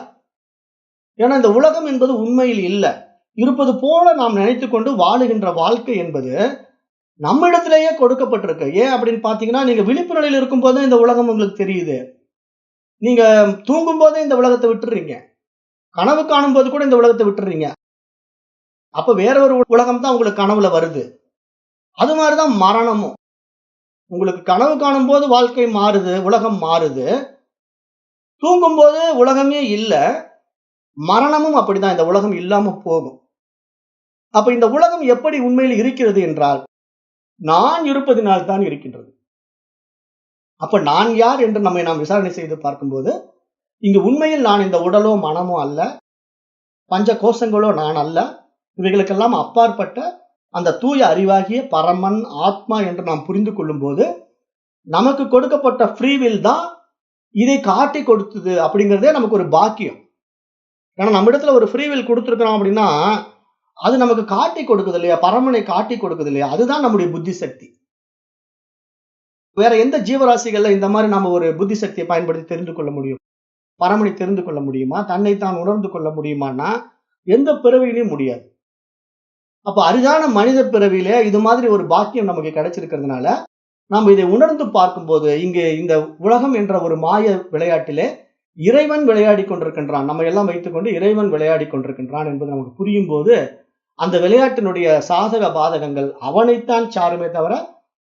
A: ஏன்னா இந்த உலகம் என்பது உண்மையில் இல்ல, இருப்பது போல நாம் நினைத்துக் கொண்டு வாழுகின்ற வாழ்க்கை என்பது நம்மிடத்திலேயே கொடுக்கப்பட்டிருக்கு. ஏன் அப்படின்னு பாத்தீங்கன்னா நீங்க விழிப்பு நிலையில் இருக்கும் போதே இந்த உலகம் உங்களுக்கு தெரியுது. நீங்க தூங்கும் போதே இந்த உலகத்தை விட்டுறீங்க, கனவு காணும் போது கூட இந்த உலகத்தை விட்டுறீங்க. அப்ப வேற ஒரு உலகம் தான் உங்களுக்கு கனவுல வருது. அது மாதிரிதான் மரணமும். உங்களுக்கு கனவு காணும் போது வாழ்க்கை மாறுது, உலகம் மாறுது. தூங்கும் போது உலகமே இல்ல, மரணமும் அப்படிதான். இந்த உலகம் இல்லாம போகும். அப்ப இந்த உலகம் எப்படி உண்மையில் இருக்கிறது என்றால் நான் இருப்பதினால் தான் இருக்கின்றது. அப்ப நான் யார் என்று நம்மை நாம் விசாரணை செய்து பார்க்கும்போது இங்கு உண்மையில் நான் இந்த உடலோ மனமோ அல்ல, பஞ்ச கோஷங்களோ நான் அல்ல. இவைகளுக்கெல்லாம் அப்பாற்பட்ட அந்த தூய அறிவாகிய பரமன் ஆத்மா என்று நாம் புரிந்து கொள்ளும் போது நமக்கு கொடுக்கப்பட்ட ஃப்ரீவில் தான் இதை காட்டி கொடுத்தது அப்படிங்கிறதே நமக்கு ஒரு பாக்கியம். ஏன்னா நம்ம இடத்துல ஒரு ஃப்ரீவில் கொடுத்துருக்கிறோம் அப்படின்னா அது நமக்கு காட்டி கொடுக்குது இல்லையா, பரமனை காட்டி கொடுக்குது இல்லையா, அதுதான் நம்முடைய புத்தி சக்தி. வேற எந்த ஜீவராசிகள்ல இந்த மாதிரி நம்ம ஒரு புத்தி சக்தியை பயன்படுத்தி தெரிந்து கொள்ள முடியும்? பரமனை தெரிந்து கொள்ள முடியுமா? தன்னைத்தான் உணர்ந்து கொள்ள முடியுமான்னா எந்த பிறவியிலையும் முடியாது. அப்ப அரிதான மனித பிறவியிலே இது மாதிரி ஒரு பாக்கியம் நமக்கு கிடைச்சிருக்கிறதுனால நாம் இதை உணர்ந்து பார்க்கும்போது இங்கே இந்த உலகம் என்ற ஒரு மாய விளையாட்டிலே இறைவன் விளையாடி கொண்டிருக்கின்றான், நம்ம எல்லாம் வைத்துக்கொண்டு இறைவன் விளையாடி கொண்டிருக்கின்றான் என்பது நமக்கு புரியும் போது அந்த விளையாட்டினுடைய சாதக பாதகங்கள் அவனைத்தான் சாருமே தவிர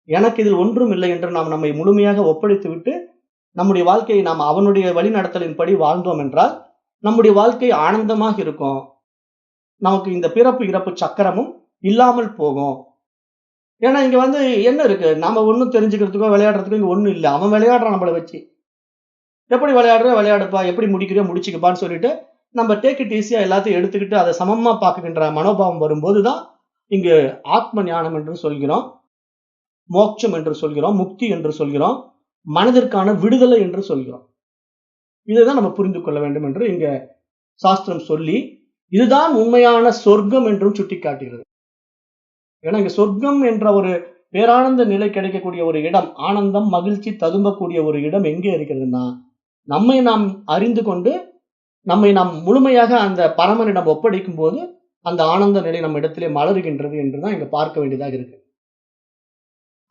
A: எனக்கு இதில் ஒன்றும் இல்லை என்று நாம் நம்மை முழுமையாக ஒப்படைத்து விட்டு நம்முடைய வாழ்க்கையை நாம் அவனுடைய வழிநடத்தலின்படி வாழ்ந்தோம் என்றால் நம்முடைய வாழ்க்கை ஆனந்தமாக இருக்கும். நமக்கு இந்த பிறப்பு இறப்பு சக்கரமும் இல்லாமல் போகும். ஏன்னா இங்க வந்து என்ன இருக்கு, நாம ஒன்னும் தெரிஞ்சுக்கிறதுக்கோ விளையாடுறதுக்கோ இங்க ஒண்ணும் இல்லை. அவன் விளையாடுறான் நம்மளை வச்சு. எப்படி விளையாடுற விளையாடுப்பா, எப்படி முடிக்கிறியோ முடிச்சுக்கப்பான்னு சொல்லிட்டு நம்ம டேக் இட் ஈஸியா எல்லாத்தையும் எடுத்துக்கிட்டு அதை சமமா பார்க்கின்ற மனோபாவம் வரும்போதுதான் இங்கு ஆத்ம ஞானம் என்று சொல்கிறோம், மோட்சம் என்று சொல்கிறோம், முக்தி என்று சொல்கிறோம், மனதிற்கான விடுதலை என்று சொல்கிறோம். இதைதான் நம்ம புரிந்து கொள்ள வேண்டும் என்று இங்க சாஸ்திரம் சொல்லி இதுதான் உண்மையான சொர்க்கம் என்றும் சுட்டி காட்டுகிறது. ஏன்னா இங்க சொர்க்கம் என்ற ஒரு பேரானந்த நிலை கிடைக்கக்கூடிய ஒரு இடம், ஆனந்தம் மகிழ்ச்சி ததும்பக்கூடிய ஒரு இடம் எங்கே இருக்கிறதுன்னா நம்மை நாம் அறிந்து கொண்டு நம்மை நாம் முழுமையாக அந்த பரமனிடம் ஒப்படைக்கும் போது அந்த ஆனந்த நிலை நம்ம இடத்திலே மலருகின்றது என்றுதான் இங்க பார்க்க வேண்டியதாக இருக்கு.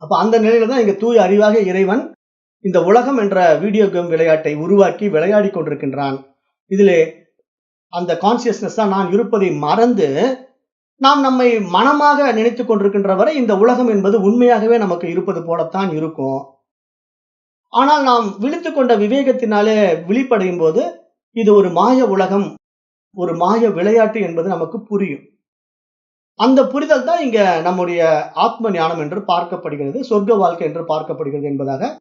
A: அப்ப அந்த நிலையில தான் இங்க தூய அறிவாக இறைவன் இந்த உலகம் என்ற வீடியோ கேம் விளையாட்டை உருவாக்கி விளையாடி கொண்டிருக்கின்றான். இதிலே அந்த கான்சியஸ்னஸ் தான் நான் இருப்பதை மறந்து நாம் நம்மை மனமாக நினைத்துக் கொண்டிருக்கின்ற வரை இந்த உலகம் என்பது உண்மையாகவே நமக்கு இருப்பது போலத்தான் இருக்கும். ஆனால் நாம் விழித்துக் கொண்ட விவேகத்தினாலே விழிப்படையும் போது இது ஒரு மாய உலகம், ஒரு மாய விளையாட்டு என்பது நமக்கு புரியும். அந்த புரிதல் தான் இங்க நம்முடைய ஆத்ம ஞானம் என்று பார்க்கப்படுகிறது, சொர்க்க வாழ்க்கை என்று பார்க்கப்படுகிறது என்பதாக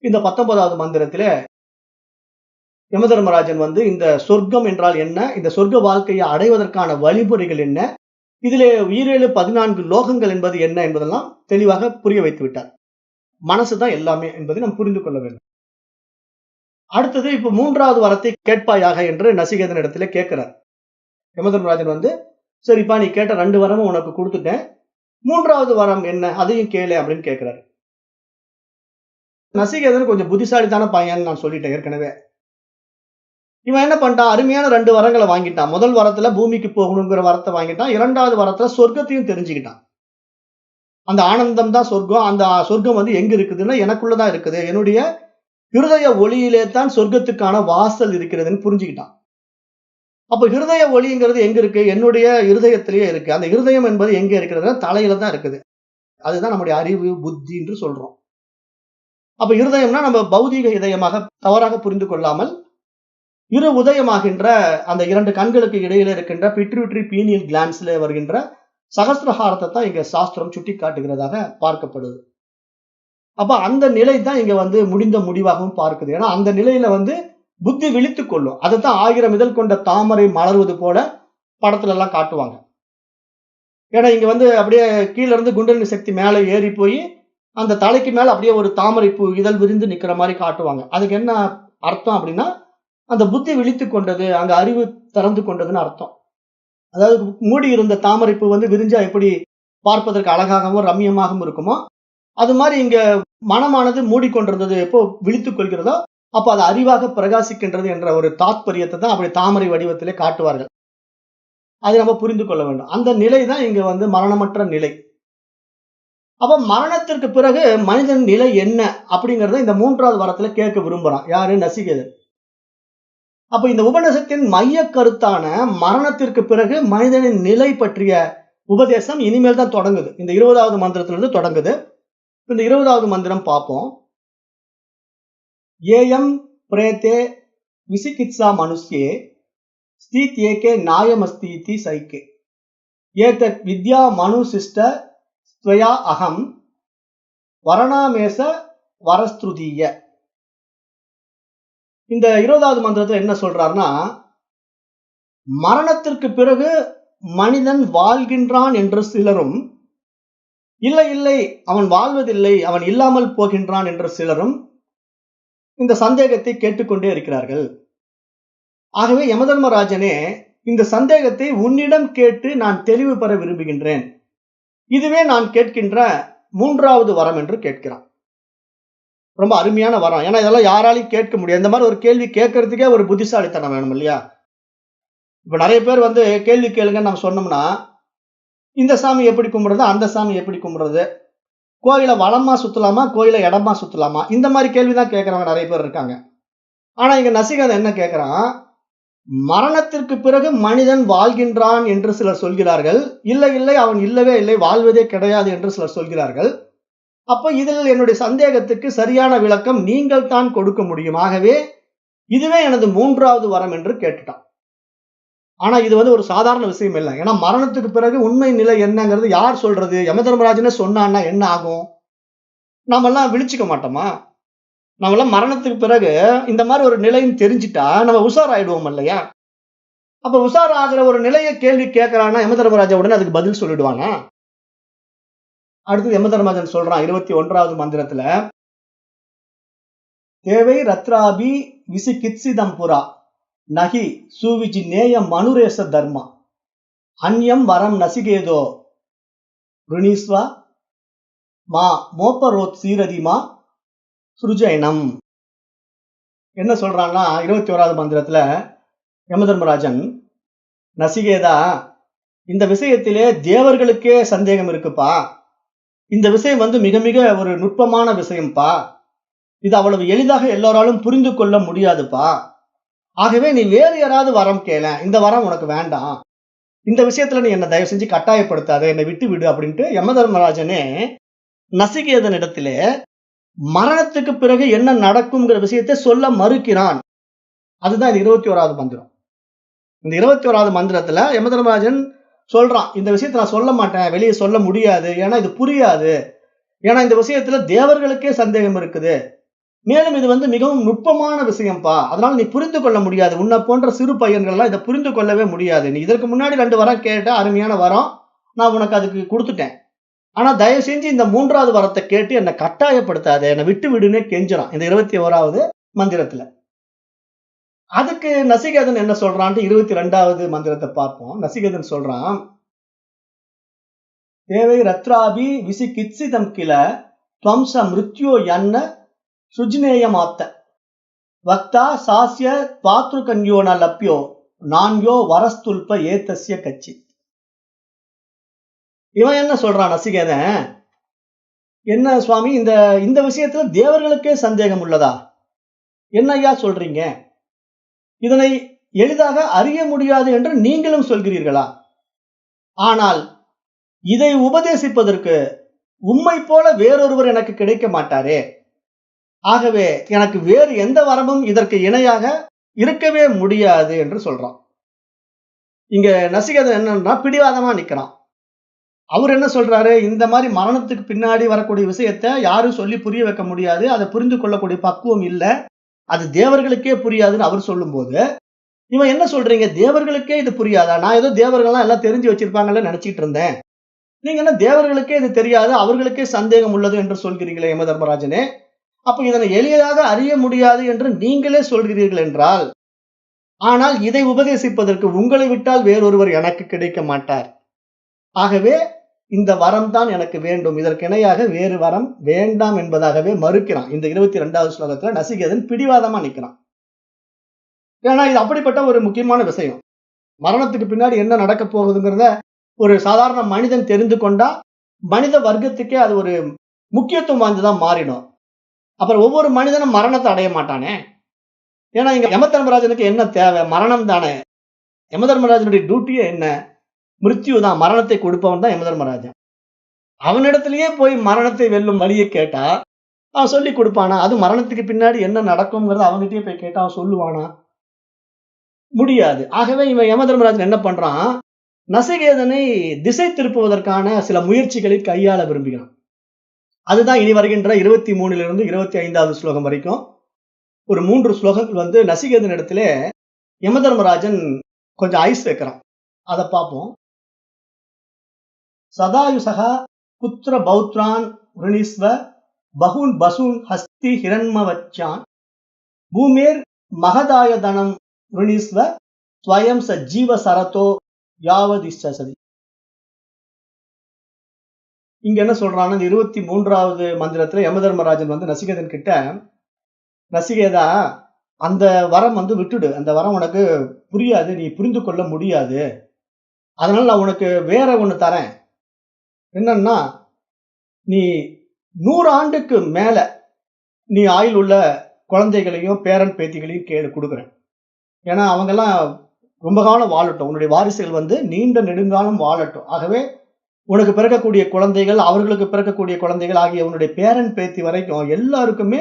A: இந்த 19வது மந்திரத்திலே யமதர்மராஜன் இந்த சொர்க்கம் என்றால் என்ன, இந்த சொர்க்க வாழ்க்கையை அடைவதற்கான வழிமுறைகள் என்ன, இதிலே 14 லோகங்கள் என்பது என்ன என்பதெல்லாம் தெளிவாக புரிய வைத்து விட்டார். மனசுதான் எல்லாமே என்பதை நாம் புரிந்து கொள்ள வேண்டும். அடுத்தது இப்ப 3வது வரத்தை கேட்பாயாக என்று நசிகேதன் இடத்துல கேட்கிறார். யமதர்மராஜன் சரிப்பா நீ கேட்ட 2 வரமும் உனக்கு கொடுத்துட்டேன், 3வது வரம் என்ன அதையும் கேளு அப்படின்னு கேட்கிறாரு. நசிகேதன் கொஞ்சம் புத்திசாலித்தான பையன் நான் சொல்லிட்டேன் ஏற்கனவே. இவன் என்ன பண்ணிட்டான், அருமையான 2 வரங்களை வாங்கிட்டான். முதல் வரத்துல பூமிக்கு போகணுங்கிற வரத்தை வாங்கிட்டான், 2வது வரத்துல சொர்க்கத்தையும் தெரிஞ்சுக்கிட்டான். அந்த ஆனந்தம் தான் சொர்க்கம், அந்த சொர்க்கம் எங்க இருக்குதுன்னா எனக்குள்ளதான் இருக்குது, என்னுடைய இருதய ஒளியிலே தான் சொர்க்கத்துக்கான வாசல் இருக்கிறதுன்னு புரிஞ்சுக்கிட்டான். அப்ப இருதய ஒளிங்கிறது எங்க இருக்கு, என்னுடைய இருதயத்திலேயே இருக்கு. அந்த இருதயம் என்பது எங்க இருக்கிறதுனா தலையில தான் இருக்குது. அதுதான் நம்முடைய அறிவு புத்தி என்று சொல்றோம். அப்ப இருதயம்னா நம்ம பௌதீக இதயமாக தவறாக புரிந்து கொள்ளாமல் இரு உதயமாகின்ற அந்த 2 கண்களுக்கு இடையில இருக்கின்ற பிட்யூட்டரி பீனியல் கிளான்ஸ்ல வருகின்ற சகஸ்ரஹாரத்தை தான் இங்க சாஸ்திரம் சுட்டி காட்டுகிறதாக பார்க்கப்படுது. அப்ப அந்த நிலை தான் இங்க முடிந்த முடிவாகவும் பார்க்குது. ஏன்னா அந்த நிலையில புத்தி விழித்துக் கொள்ளும். அதைத்தான் 1000 இதழ் கொண்ட தாமரை மலர்வது போல படத்துல எல்லாம் காட்டுவாங்க. ஏன்னா இங்க அப்படியே கீழ இருந்து குண்டலினி சக்தி மேல ஏறி போய் அந்த தலைக்கு மேல அப்படியே ஒரு தாமரை பூ இதழ் விரிந்து நிக்கிற மாதிரி காட்டுவாங்க. அதுக்கு என்ன அர்த்தம் அப்படின்னா அந்த புத்தி விழித்துக் கொண்டது, அங்க அறிவு திறந்து கொண்டதுன்னு அர்த்தம். அதாவது மூடி இருந்த தாமரை பூ விரிஞ்சா எப்படி பார்ப்பதற்கு அழகாகவும் ரம்யமாகவும் இருக்குமோ அது மாதிரி இங்க மனமானது மூடிக்கொண்டிருந்தது எப்போ விழித்துக் கொள்கிறதோ அப்ப அது அறிவாக பிரகாசிக்கின்றது என்ற ஒரு தாத்பரியத்தை தான் அப்படி தாமரை வடிவத்திலே காட்டுவார்கள். அதை நம்ம புரிந்து கொள்ள வேண்டும். அந்த நிலை தான் இங்க மரணமற்ற நிலை. அப்ப மரணத்திற்கு பிறகு மனிதன் நிலை என்ன அப்படிங்கறத இந்த 3வது வரத்துல கேட்க விரும்புறான். யாரு? நசிகேதன். அப்ப இந்த உபநிஷத்தின் மைய கருத்தான மரணத்திற்கு பிறகு மனிதனின் நிலை பற்றிய உபதேசம் இனிமேல் தான் தொடங்குது. இந்த 20வது மந்திரத்திலிருந்து தொடங்குது. இந்த 20வது மந்திரம் பார்ப்போம். ஏயம் பிரேதே விசிகித்சா மனுஷ்யே ஸ்தித் ஏகே நாயமஸ்தி சைக்கே ஏதத் வித்யா மனுசிஷ்ட ஸ்வயா அகம் வரணாமேச வரஸ்துதிய. இந்த 20வது மந்திரத்துல என்ன சொல்றாருன்னா, மரணத்திற்கு பிறகு மனிதன் வாழ்கின்றான் என்று சிலரும், இல்லை இல்லை அவன் வாழ்வதில்லை அவன் இல்லாமல் போகின்றான் என்று சிலரும் இந்த சந்தேகத்தை கேட்டுக்கொண்டே இருக்கிறார்கள். ஆகவே யமதர்மராஜனே, இந்த சந்தேகத்தை உன்னிடம் கேட்டு நான் தெளிவு பெற விரும்புகின்றேன். இதுவே நான் கேட்கின்ற 3வது வரம் என்று கேட்கிறான். ரொம்ப அருமையான வரம். ஏன்னா இதெல்லாம் யாராலையும் கேட்க முடியாது. இந்த மாதிரி ஒரு கேள்வி கேட்கறதுக்கே ஒரு புத்திசாலித்தனம் வேணும் இல்லையா? இப்ப நிறைய பேர் கேள்வி கேளுங்கன்னு நம்ம சொன்னோம்னா, இந்த சாமி எப்படி கும்பிடுறது, அந்த சாமி எப்படி கும்பிடுறது, கோயிலை வலமா சுத்தலாமா கோயிலை இடமா சுத்தலாமா, இந்த மாதிரி கேள்விதான் கேட்கறவங்க நிறைய பேர் இருக்காங்க. ஆனா இங்க நசிகேதன் என்ன கேட்கிறான், மரணத்திற்கு பிறகு மனிதன் வாழ்கின்றான் என்று சிலர் சொல்கிறார்கள், இல்லை இல்லை அவன் இல்லவே இல்லை வாழ்வதே கிடையாது என்று சிலர் சொல்கிறார்கள். அப்ப இதில் என்னுடைய சந்தேகத்துக்கு சரியான விளக்கம் நீங்கள் தான் கொடுக்க முடியும். ஆகவே இதுவே எனது 3வது வரம் என்று கேட்டுட்டான். ஆனா இது ஒரு சாதாரண விஷயம் இல்லை. ஏன்னா மரணத்துக்கு பிறகு உண்மை நிலை என்னங்கிறது யார் சொல்றது? யமதர்மராஜனே சொன்னான்னா என்ன ஆகும்? நாம எல்லாம் விழிச்சுக்க மாட்டோமா? நம்மளாம் மரணத்துக்கு பிறகு இந்த மாதிரி ஒரு நிலைன்னு தெரிஞ்சிட்டா நம்ம உஷாராயிடுவோம் இல்லையா? அப்ப உஷாராகிற ஒரு நிலையை கேள்வி கேட்கறான்னா யமதர்மராஜா உடனே அதுக்கு பதில் சொல்லிடுவானா? அடுத்து யமதர்மராஜன் சொல்றான் 21வது மந்திரத்துல, தேவை ரத்ராபி விசிகித்சிதம் புரா நகி சூவிஜி நேய மனுரேச தர்மா அந்யம் வரம் நசிகேதோ ருணீஸ்வா மா மோப்பரோத் சீரதிமா சுருஜைனம். என்ன சொல்றான்னா 21வது மந்திரத்துல யமதர்மராஜன், நசிகேதா, இந்த விஷயத்திலே தேவர்களுக்கே சந்தேகம் இருக்குப்பா. இந்த விஷயம் மிக மிக ஒரு நுட்பமான விஷயம்ப்பா. இது அவ்வளவு எளிதாக எல்லோராலும் புரிந்து கொள்ள முடியாதுப்பா. ஆகவே நீ வேறு யாராவது வரம் கேளேன், இந்த வரம் உனக்கு வேண்டாம், இந்த விஷயத்துல நீ என்ன தயவு செஞ்சு கட்டாயப்படுத்தாத, என்னை விட்டு விடு அப்படின்ட்டு யமதர்மராஜனே நசிகேதன் இடத்திலே மரணத்துக்கு பிறகு என்ன நடக்கும்ங்கிற விஷயத்தை சொல்ல மறுக்கிறான். அதுதான் இந்த 21வது மந்திரம். இந்த 21வது மந்திரத்துல யமதர்மராஜன் சொல்றான், இந்த விஷயத்தை நான் சொல்ல மாட்டேன், வெளியே சொல்ல முடியாது, ஏன்னா இது புரியாது, ஏன்னா இந்த விஷயத்துல தேவர்களுக்கே சந்தேகம் இருக்குது, மேலும் இது மிகவும் நுட்பமான விஷயம்ப்பா, அதனால நீ புரிந்து கொள்ள முடியாது, உன்னை போன்ற சிறு பையன்கள் எல்லாம் இதை புரிந்து கொள்ளவே முடியாது. நீ இதற்கு முன்னாடி 2 வரம் கேட்ட, அருமையான வரம், நான் உனக்கு அதுக்கு கொடுத்துட்டேன். ஆனா தயவு செஞ்சு இந்த 3வது வரத்தை கேட்டு என்னை கட்டாயப்படுத்தாத, என்னை விட்டு விடுன்னு கெஞ்சுறான் இந்த 21வது மந்திரத்துல. அதுக்கு நசிகேதன் என்ன சொல்றான்ட்டு 22வது மந்திரத்தை பார்ப்போம். நசிகேதன் சொல்றான், தேவை ரத்ராபி விசிகித்சிதம் கில துவம்ச மிருத்யோ யன்ன சுஜ்னேயமாத்த வக்தா சாஸ்ய பாத்ருகன்யோ ந லப்யோ நான்யோ வரஸ்துல்ப ஏதஸ்ய கச்சி. இவன் என்ன சொல்றான் நசிகேதன், என்ன சுவாமி, இந்த விஷயத்துல தேவர்களுக்கே சந்தேகம் உள்ளதா? என்ன ஐயா சொல்றீங்க? இதனை எளிதாக அறிய முடியாது என்று நீங்களும் சொல்கிறீர்களா? ஆனால் இதை உபதேசிப்பதற்கு உம்மை போல வேறொருவர் எனக்கு கிடைக்க மாட்டாரே. ஆகவே எனக்கு வேறு எந்த வரமும் இதற்கு இணையாக இருக்கவே முடியாது என்று சொல்றான். இங்க நசிகேதன் என்னன்னா பிடிவாதமா நிக்கிறான். அவர் என்ன சொல்றாரு, இந்த மாதிரி மரணத்துக்கு பின்னாடி வரக்கூடிய விஷயத்தை யாரும் சொல்லி புரிய வைக்க முடியாது, அதை புரிந்து கொள்ளக்கூடிய பக்குவம் இல்ல, அது தேவர்களுக்கே புரியாதுன்னு அவர் சொல்லும் போது, இவன் என்ன சொல்றீங்க, தேவர்களுக்கே இது புரியாதா? நான் ஏதோ தேவர்கள்லாம் எல்லாம் தெரிஞ்சு வச்சிருப்பாங்கன்னு நினைச்சிட்டு இருந்தேன், நீங்க என்ன தேவர்களுக்கே இது தெரியாது, அவர்களுக்கே சந்தேகம் உள்ளது என்று சொல்கிறீங்களே யமதர்மராஜனே. அப்ப இதனை எளிதாக அறிய முடியாது என்று நீங்களே சொல்கிறீர்கள் என்றால், ஆனால் இதை உபதேசிப்பதற்கு உங்களை விட்டால் வேறொருவர் எனக்கு கிடைக்க மாட்டார். ஆகவே இந்த வரம் தான் எனக்கு வேண்டும், இதற்கு இணையாக வேறு வரம் வேண்டாம் என்பதாகவே மறுக்கிறான். இந்த 22வது ஸ்லோகத்துல நசிகேதன் பிடிவாதமா நிக்கிறான். ஏன்னா இது அப்படிப்பட்ட ஒரு முக்கியமான விஷயம். மரணத்துக்கு பின்னாடி என்ன நடக்க போகுதுங்கிறத ஒரு சாதாரண மனிதன் தெரிந்து கொண்டா மனித வர்க்கத்துக்கே அது ஒரு முக்கியத்துவம் வாய்ந்ததா மாறிடும். அப்புறம் ஒவ்வொரு மனிதனும் மரணத்தை அடைய மாட்டானே. ஏன்னா இங்க யமதர்மராஜனுக்கு என்ன தேவை? மரணம் தானே. யமதர்மராஜனுடைய டியூட்டியே என்ன? மிருத்யு தான், மரணத்தை கொடுப்பவன் தான் யமதர்மராஜன். அவனிடத்திலேயே போய் மரணத்தை வெல்லும் வழியை கேட்டா அவன் சொல்லி கொடுப்பானா? அது மரணத்துக்கு பின்னாடி என்ன நடக்கும்ங்கிறத அவன்கிட்டயே போய் கேட்டா அவன் சொல்லுவானா? முடியாது. ஆகவே இவன் யமதர்மராஜன் என்ன பண்றான், நசிகேதனை திசை திருப்புவதற்கான சில முயற்சிகளை கையாள விரும்புகிறான். அதுதான் இனி வருகின்ற 23லிருந்து 25வது ஸ்லோகம் வரைக்கும் ஒரு 3 ஸ்லோகங்கள் நசிகேதன் இடத்துல யமதர்மராஜன் கொஞ்சம் ஐஸ் வைக்கிறான். அதை பார்ப்போம். சதாயுசகா புத்திர பௌத்ரான் ருணிஸ்வ பகுன் பசூன் ஹஸ்தி ஹிரண்மவச்சான் பூமேர் மகதாய தனம் ருணிஸ்வ ஸ்வயம் ச ஜீவ சரதோ யாவதிஷ்சதி. இங்க என்ன சொல்றான், 23வது மந்திரத்துல யமதர்மராஜன் நசிகேதன் கிட்ட, நசிகேதா, அந்த வரம் விட்டுடு, அந்த வரம் உனக்கு புரியாது, நீ புரிந்து கொள்ள முடியாது, அதனால நான் உனக்கு வேற ஒண்ணு தரேன். என்னன்னா, நீ 100 ஆண்டுக்கு மேல நீ ஆயுள் உள்ள குழந்தைகளையும் பேரன் பேத்திகளையும் கொடுக்குறேன். ஏன்னா அவங்க எல்லாம் ரொம்ப காலம் வாழட்டும், உன்னுடைய வாரிசுகள் நீண்ட நெடுங்காலம் வாழட்டும். ஆகவே உனக்கு பிறக்கக்கூடிய குழந்தைகள், அவர்களுக்கு பிறக்கக்கூடிய குழந்தைகள் ஆகிய உன்னுடைய பேரன் பேத்தி வரைக்கும் எல்லாருக்குமே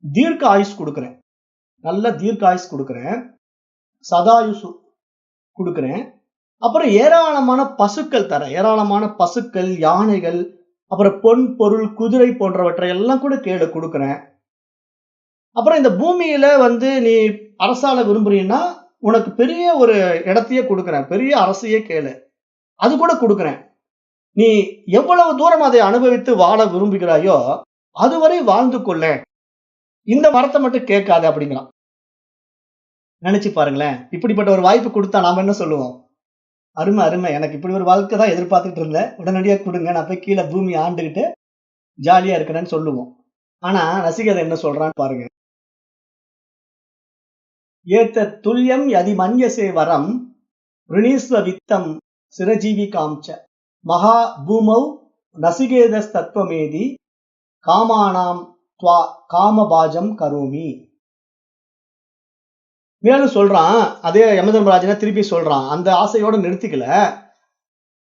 A: தீர்க்க ஆயுஷ் கொடுக்குறேன், நல்ல தீர்க்க ஆயுஷ் கொடுக்குறேன், சதாயுசு கொடுக்குறேன். அப்புறம் ஏராளமான பசுக்கள் தரேன், ஏராளமான பசுக்கள், யானைகள், அப்புறம் பொன் பொருள், குதிரை போன்றவற்றை எல்லாம் கூட கொடுக்குறேன். அப்புறம் இந்த பூமியில வந்து நீ அரசாள விரும்புறீன்னா உனக்கு பெரிய ஒரு இடத்தையே கொடுக்குறேன், பெரிய அரசையே கேளு, அது கூட கொடுக்குறேன். நீ எவ்வளவு தூரம் அதை அனுபவித்து வாழ விரும்புகிறாயோ அதுவரை வாழ்ந்து கொள்ள, இந்த மரத்தை மட்டும் கேட்காத அப்படிங்கிறான். நினைச்சு பாருங்களேன், இப்படிப்பட்ட ஒரு வாய்ப்பு கொடுத்தா நாம என்ன சொல்லுவோம்? அருமை அருமை, எனக்கு இப்படி ஒரு வாழ்க்கை தான் எதிர்பார்த்துட்டு இருந்தேன், உடனடியா கொடுங்க, நான் போய் கீழே பூமி ஆண்டுகிட்டு ஜாலியா இருக்கிறேன்னு சொல்லுவோம். ஆனா நசிகேதன் என்ன சொல்றான்னு பாருங்க. ஏத்த துல்லியம் யதி மன்யசே வரம் ரிணீஸ்வ வித்தம் சிரஜீவி காம்ச மகா பூமௌ நசிகேதஸ் தத்துவமேதி காமானாம் துவா காமபாஜம் கரோமி. மேலும் சொல்றான், அதே யமதர்மராஜனை திருப்பி சொல்றான், அந்த ஆசையோட நிறுத்திக்கல.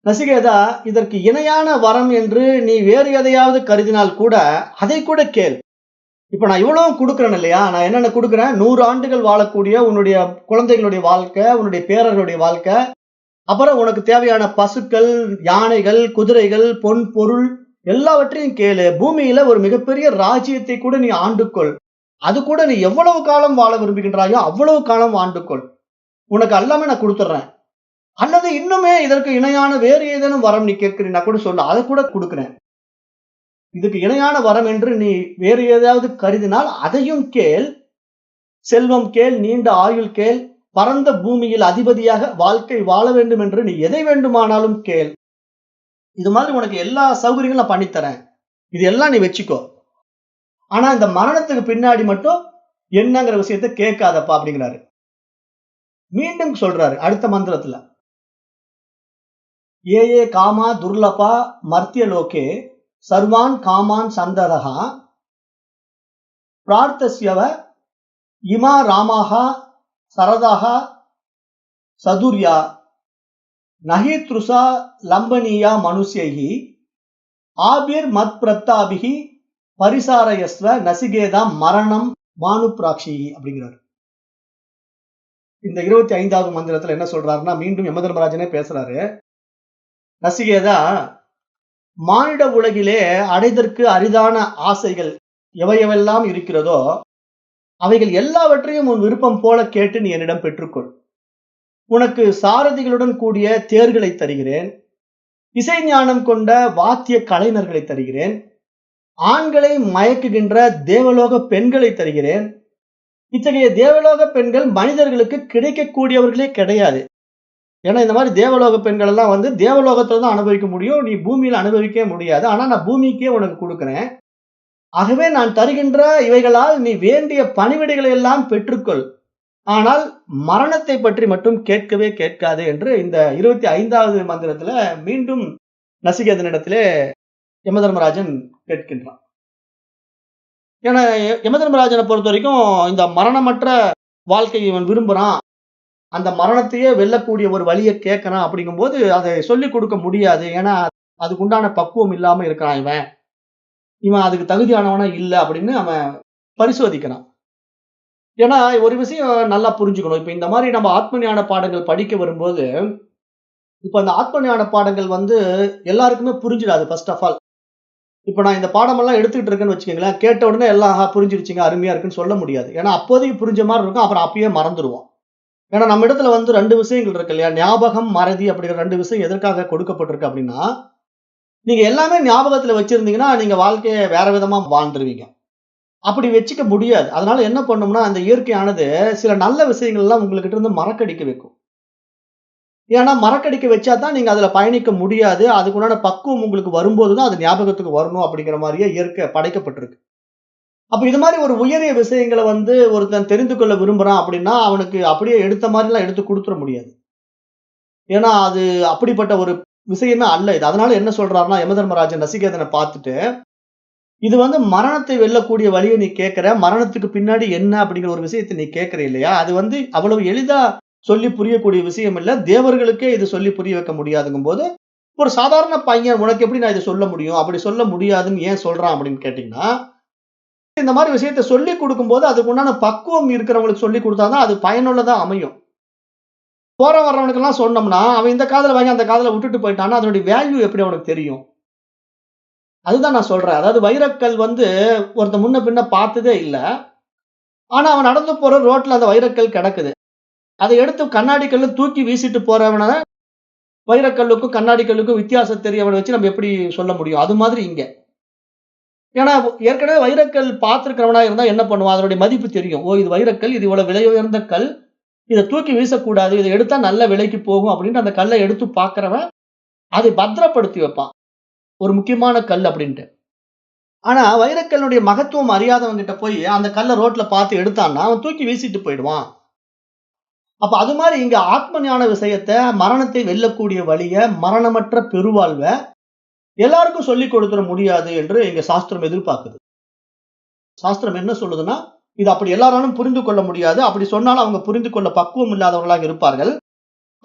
A: நசிகேதா, இதற்கு இணையான வரம் என்று நீ வேறு எதையாவது கருதினால் கூட அதை கூட கேள். இப்ப நான் இவ்வளவு கொடுக்குறேன் இல்லையா, நான் என்னென்ன கொடுக்குறேன்? 100 ஆண்டுகள் வாழக்கூடிய உன்னுடைய குழந்தைகளுடைய வாழ்க்கை, உன்னுடைய பேரர்களுடைய வாழ்க்கை, அப்புறம் உனக்கு தேவையான பசுக்கள், யானைகள், குதிரைகள், பொன் பொருள் எல்லாவற்றையும் கேளு. பூமியில ஒரு மிகப்பெரிய ராஜ்யத்தை கூட நீ ஆண்டுக்கொள். அது கூட நீ எவ்வளவு காலம் வாழ விரும்புகின்றாயோ அவ்வளவு காலம் ஆண்டுக்கொள். உனக்கு எல்லாமே நான் கொடுத்துட்றேன். அல்லது இன்னுமே இதற்கு இணையான வேறு ஏதேனும் வரம் நீ கேட்கிறீன்னா கூட சொல்லு, அதை கூட கொடுக்கிறேன். இதுக்கு இணையான வரம் என்று நீ வேறு ஏதாவது கருதினால் அதையும் கேள். செல்வம் கேள், நீண்ட ஆயுள் கேள், பரந்த பூமியில் அதிபதியாக வாழ்க்கை வாழ வேண்டும் என்று நீ எதை வேண்டுமானாலும் கேள். இது மாதிரி உனக்கு எல்லா சௌகரியங்களும் நான் பண்ணித்தரேன், இது எல்லாம் நீ வச்சுக்கோ. ஆனா இந்த மரணத்துக்கு பின்னாடி மட்டும் என்னங்கிற விஷயத்தை கேட்காதப்பா அப்படிங்கிறாரு. மீண்டும் சொல்றாரு அடுத்த மந்திரத்துல, ஏ ஏ காமா துர்லபா மர்த்திய லோகே சர்வான் காமான் சந்தரஹா பிரார்த்தஸ்யவ இமா ராமாஹா சரதாஹா சதுர்யா நஹி த்ருசா லம்பனியா மனுஷ்யைஹி ஆபிர் மத் பிரத்தாபிஹி பரிசாரயஸ்வ நசிகேதா மரணம் மானுப்ராட்சி அப்படிங்கிறார். இந்த 25வது மந்திரத்துல என்ன சொல்றாருன்னா, மீண்டும் யமதர்மராஜனே பேசுறாரு. நசிகேதா, மானிட உலகிலே அடைதற்கு அரிதான ஆசைகள் எவையெல்லாம் இருக்கிறதோ அவைகள் எல்லாவற்றையும் உன் விருப்பம் போல கேட்டு நீ என்னிடம் பெற்றுக்கொள். உனக்கு சாரதிகளுடன் கூடிய தேர்களை தருகிறேன், இசை ஞானம் கொண்ட வாத்திய கலைஞர்களை தருகிறேன், ஆண்களை மயக்குகின்ற தேவலோக பெண்களை தருகிறேன். இத்தகைய தேவலோக பெண்கள் மனிதர்களுக்கு கிடைக்கக்கூடியவர்களே கிடையாது. ஏன்னா இந்த மாதிரி தேவலோக பெண்கள் எல்லாம் வந்து தேவலோகத்துல தான் அனுபவிக்க முடியும், நீ பூமியில அனுபவிக்கவே முடியாது. ஆனா நான் பூமிக்கே உனக்கு கொடுக்கிறேன். ஆகவே நான் தருகின்ற இவைகளால் நீ வேண்டிய பணிவிடைகளை எல்லாம் பெற்றுக்கொள். ஆனால் மரணத்தை பற்றி மட்டும் கேட்கவே கேட்காது என்று இந்த 25வது மந்திரத்துல மீண்டும் நசிகேதனிடத்திலே யமதர்மராஜன் கேட்கின்றான். ஏன்னா யமதர்மராஜனை பொறுத்த வரைக்கும் இந்த மரணமற்ற வாழ்க்கையை இவன் விரும்புறான், அந்த மரணத்தையே வெல்லக்கூடிய ஒரு வழியை கேட்கறான். அப்படிங்கும்போது அதை சொல்லிக் கொடுக்க முடியாது. ஏன்னா அதுக்கு உண்டான பக்குவம் இல்லாம இருக்கிறான் இவன் அதுக்கு தகுதியானவனா இல்லை அப்படின்னு அவன் பரிசோதிக்கிறான். ஏன்னா ஒரு விஷயம் நல்லா புரிஞ்சுக்கணும். இப்ப இந்த மாதிரி நம்ம ஆத்ம ஞான பாடங்கள் படிக்க வரும்போது, இப்ப அந்த ஆத்ம ஞான பாடங்கள் வந்து எல்லாருக்குமே புரிஞ்சிடாது. ஃபர்ஸ்ட் ஆஃப் ஆல், இப்ப நான் இந்த பாடமெல்லாம் எடுத்துக்கிட்டு இருக்கேன்னு வச்சுக்கோங்களேன், கேட்ட உடனே எல்லாம் புரிஞ்சிருச்சுங்க, அருமையா இருக்குன்னு சொல்ல முடியாது. ஏன்னா அப்போதைக்கு புரிஞ்ச மாதிரி இருக்கும், அப்புறம் அப்பயே மறந்துடுவோம். ஏன்னா நம்ம இடத்துல வந்து 2 விஷயங்கள் இருக்கு இல்லையா, ஞாபகம், மறதி அப்படிங்கிற 2 விஷயம் எதற்காக கொடுக்கப்பட்டிருக்கு அப்படின்னா, நீங்க எல்லாமே ஞாபகத்துல வச்சிருந்தீங்கன்னா நீங்க வாழ்க்கையை வேற விதமா வாழ்ந்துருவீங்க. அப்படி வச்சுக்க முடியாது. அதனால என்ன பண்ணும்னா, அந்த இயற்கையானது சில நல்ல விஷயங்கள் எல்லாம் உங்ககிட்ட இருந்து மறக்கடிக்க வைக்கும். ஏன்னா மறக்கடிக்க வச்சா தான் நீங்க அதுல பயணிக்க முடியாது. அதுக்குண்டான பக்குவம் உங்களுக்கு வரும்போதுதான் அது ஞாபகத்துக்கு வரணும் அப்படிங்கிற மாதிரியே இயற்கை படைக்கப்பட்டிருக்கு. அப்ப இது மாதிரி ஒரு உயரிய விஷயங்களை வந்து ஒருத்தன் தெரிந்து கொள்ள விரும்புறான் அப்படின்னா, அவனுக்கு அப்படியே எடுத்த மாதிரி எல்லாம் எடுத்து கொடுத்துட முடியாது. ஏன்னா அது அப்படிப்பட்ட ஒரு விஷயமே அல்ல இது. அதனால என்ன சொல்றாருன்னா, யமதர்மராஜன் நசிகேதனை பார்த்துட்டு, இது வந்து மரணத்தை வெல்லக்கூடிய வழியை நீ கேட்கிற, மரணத்துக்கு பின்னாடி என்ன அப்படிங்கிற ஒரு விஷயத்தை நீ கேட்கிற இல்லையா, அது வந்து அவ்வளவு எளிதா சொல்லி புரியக்கூடிய விஷயம் இல்ல. தேவர்களுக்கே இது சொல்லி புரிய வைக்க முடியாதுங்கும் போது, ஒரு சாதாரண பையன் உனக்கு எப்படி நான் இதை சொல்ல முடியும், அப்படி சொல்ல முடியாதுன்னு ஏன் சொல்றான் அப்படின்னு கேட்டீங்கன்னா, இந்த மாதிரி விஷயத்தை சொல்லி கொடுக்கும்போது அதுக்கு உண்டான பக்குவம் இருக்கிறவங்களுக்கு சொல்லி கொடுத்தாதான் அது பயனுள்ளதா அமையும். போற வர்றவனுக்கு எல்லாம் சொன்னோம்னா, அவன் இந்த காதுல வாங்கி அந்த காதுல விட்டுட்டு போயிட்டான்னா அதனுடைய வேல்யூ எப்படி அவனுக்கு தெரியும்? அதுதான் நான் சொல்றேன். அதாவது வைரக்கல் வந்து ஒருத்தன் முன்ன பின்ன பார்த்ததே இல்ல. ஆனா அவன் நடந்து போற ரோட்ல அந்த வைரக்கல் கிடக்குது. அதை எடுத்து கண்ணாடி கல்லு தூக்கி வீசிட்டு போறவன வைரக்கல்லுக்கும் கண்ணாடி கல்லுக்கும் வித்தியாசம் தெரியவனை வச்சு நம்ம எப்படி சொல்ல முடியும்? அது மாதிரி இங்க. ஏன்னா ஏற்கனவே வைரக்கல் பார்த்திருக்கிறவனா இருந்தா என்ன பண்ணுவான்? அதனுடைய மதிப்பு தெரியும். ஓ! இது வைரக்கல், இது இவ்வளவு விலை உயர்ந்த கல். இத தூக்கி வீசக்கூடாது. இத எடுத்தா நல்ல விலைக்கு போகும் அப்படின்ட்டு அந்த கல்ல எடுத்து பார்க்கிறவன், அதை பத்திரப்படுத்தி வைப்பான். ஒரு முக்கியமான கல் அப்படின்ட்டு. ஆனா வைரக்கல்லுடைய மகத்துவம் அறியாதவன்கிட்ட போய் அந்த கல்ல ரோட்ல பார்த்து எடுத்தான்னா, அவன் தூக்கி வீசிட்டு போயிடுவான். அப்ப அது மாரி இங்க ஆத்ம ஞான விஷயத்த, மரணத்தை வெல்லக்கூடிய வழிய, மரணமற்ற பெருவாழ்வ எல்லாருக்கும் சொல்லிக் கொடுத்துற முடியாது என்று இங்க சாஸ்திரம் எதிர்பார்க்குது. சாஸ்திரம் என்ன சொல்லுதுன்னா, இது அப்படி எல்லாராலும் புரிந்து கொள்ள முடியாது. அப்படி சொன்னாலும் அவங்க புரிந்து கொள்ள பக்குவம் இல்லாதவர்களாக இருப்பார்கள்.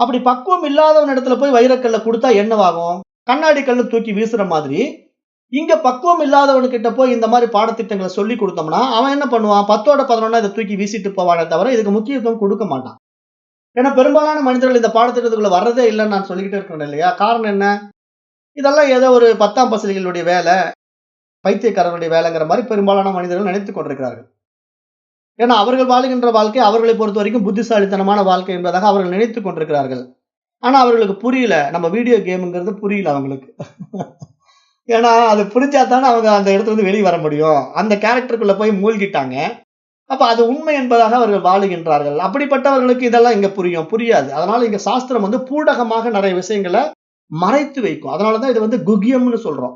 A: அப்படி பக்குவம் இல்லாதவன் இடத்துல போய் வைரக்கல்ல குடுத்தா என்னவாகும்? கண்ணாடி கல்ல தூக்கி வீசுற மாதிரி, இங்க பக்குவம் இல்லாதவனுகிட்ட போய் இந்த மாரி பாடத்திட்டங்கள சொல்லிக் குடுத்தோம்னா, அவன் என்ன பண்ணுவான்? 10ஓட 11 இத தூக்கி வீசிட்டு போவானே தவிர, இதுக்கு முக்கியத்துவம் குடுக்க மாட்டான். ஏன்னா பெரும்பாலான மனிதர்கள் இந்த பாடத்திட்டத்துக்குள்ள வர்றதே இல்லன்னு நான் சொல்லிக்கிட்டே இருக்கிறேன் இல்லையா? காரணம் என்ன? இதெல்லாம் ஏதோ ஒரு 10ஆம் பசலிகளுடைய வேல, பைத்தியக்காரர்களுடைய வேலைங்கிற மாரி பெரும்பாலான மனிதர்கள் நினைத்துக் கொண்டிருக்கிறார்கள். ஏன்னா அவர்கள் வாழுகின்ற வாழ்க்கை அவர்களை பொறுத்தவரைக்கும் புத்திசாலித்தனமான வாழ்க்கை என்பதாக அவர்கள் நினைத்துக் கொண்டிருக்கிறார்கள். ஆனா அவர்களுக்கு புரியல. நம்ம வீடியோ கேம்ங்கிறது புரியல அவங்களுக்கு. ஏன்னா அது புரிஞ்சா தானே அவங்க அந்த இடத்துல இருந்து வெளிய வர முடியும். அந்த கேரக்டருக்குள்ள போய் மூழ்கிட்டாங்க. அப்ப அது உண்மை என்பதாக அவர்கள் வாழுகின்றார்கள். அப்படிப்பட்டவர்களுக்கு இதெல்லாம் இங்க புரியும். புரியாது. அதனால இங்க சாஸ்திரம் பூடகமாக நிறைய விஷயங்கள மறைத்து வைக்கும். அதனால தான் இது குக்கியம்னு சொல்றோம்.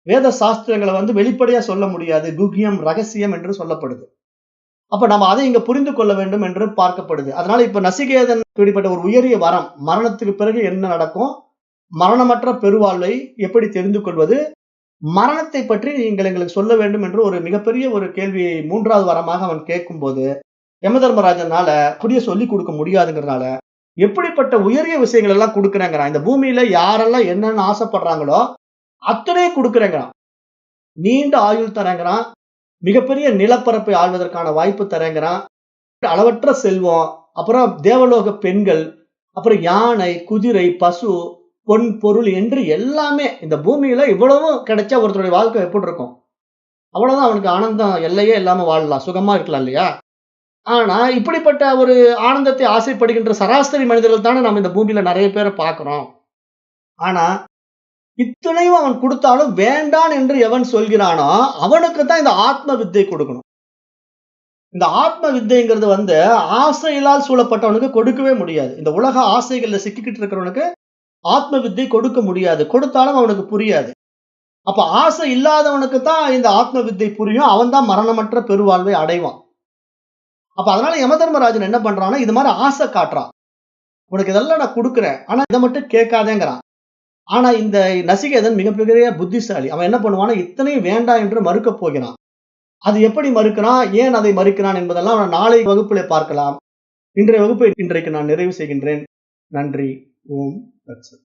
A: வேத சாஸ்திரங்கள வெளிப்படையா சொல்ல முடியாது. குக்கியம், ரகசியம் என்று சொல்லப்படுது. அப்ப நம்ம அதை இங்க புரிந்து கொள்ள வேண்டும் என்று பார்க்கப்படுது. அதனால இப்ப நசிகேதன் இப்படிப்பட்ட ஒரு உயரிய வரம், மரணத்துக்கு பிறகு என்ன நடக்கும்? மரணமற்ற பெருவாழ்வை எப்படி தெரிந்து கொள்வது? மரணத்தை பற்றி நீங்கள் எங்களுக்கு சொல்ல வேண்டும் என்று ஒரு மிகப்பெரிய ஒரு கேள்வியை 3வது வரமாக அவன் கேட்கும்போது, யமதர்மராஜனால அப்படியே சொல்லிக் கொடுக்க முடியாதுங்கிறனால, எப்படிப்பட்ட உயரிய விஷயங்கள் எல்லாம் குடுக்குறேங்கிறான். இந்த பூமியில யாரெல்லாம் என்னென்ன ஆசைப்படுறாங்களோ, அத்தனையும் குடுக்குறேங்கிறான். நீண்ட ஆயுள் தரேங்கிறான். மிகப்பெரிய நிலப்பரப்பை ஆள்வதற்கான வாய்ப்பு தரேங்கிறான். அளவற்ற செல்வம், அப்புறம் தேவலோக பெண்கள், அப்புறம் யானை, குதிரை, பசு, பொன், பொருள் என்று எல்லாமே இந்த பூமியில இவ்வளவும் கிடைச்சா ஒருத்தருடைய வாழ்க்கை எப்படி இருக்கும்? அவ்வளவுதான் அவனுக்கு ஆனந்தம் எல்லையே இல்லாம வாழலாம். சுகமா இருக்கலாம் இல்லையா? ஆனா இப்படிப்பட்ட ஒரு ஆனந்தத்தை ஆசைப்படுகின்ற சராசரி மனிதர்கள் தானே நம்ம இந்த பூமியில நெறைய பேர பார்க்கிறோம். ஆனா இத்தனையும் அவன் குடுத்தாலும் வேண்டான் என்று எவன் சொல்கிறானோ, அவனுக்கு தான் இந்த ஆத்ம வித்தை கொடுக்கணும். இந்த ஆத்ம வித்தைங்கிறது ஆசையினால் சூழப்பட்டவனுக்கு கொடுக்கவே முடியாது. இந்த உலக ஆசைகள்ல சிக்கிக்கிட்டு இருக்கிறவனுக்கு ஆத்ம வித்தை கொடுக்க முடியாது. கொடுத்தாலும் அவனுக்கு புரியாது. அப்ப ஆசை இல்லாதவனுக்கு தான் இந்த ஆத்ம வித்தை புரியும். அவன் தான் மரணமற்ற பெருவாழ்வை அடைவான். அப்ப அதனால யமதர்மராஜன் என்ன பண்றான்னா, இது மாரி ஆசை காட்டுறான். உனக்கு இதெல்லாம் நான் குடுக்குறேன். ஆனா இத மட்டும் கேட்காதேங்கிறான். ஆனா இந்த நசிகேதன் மிகப்பெரிய புத்திசாலி. அவன் என்ன பண்ணுவான்னா, இத்தனையும் வேண்டாம் என்று மறுக்கப் போகிறான். அது எப்படி மறுக்கிறான்? ஏன் அதை மறுக்கிறான் என்பதெல்லாம் நாளை வகுப்பிலே பார்க்கலாம். இன்றைய வகுப்பை இன்றைக்கு நான் நிறைவு செய்கின்றேன். நன்றி. ஓம் தத்சத்.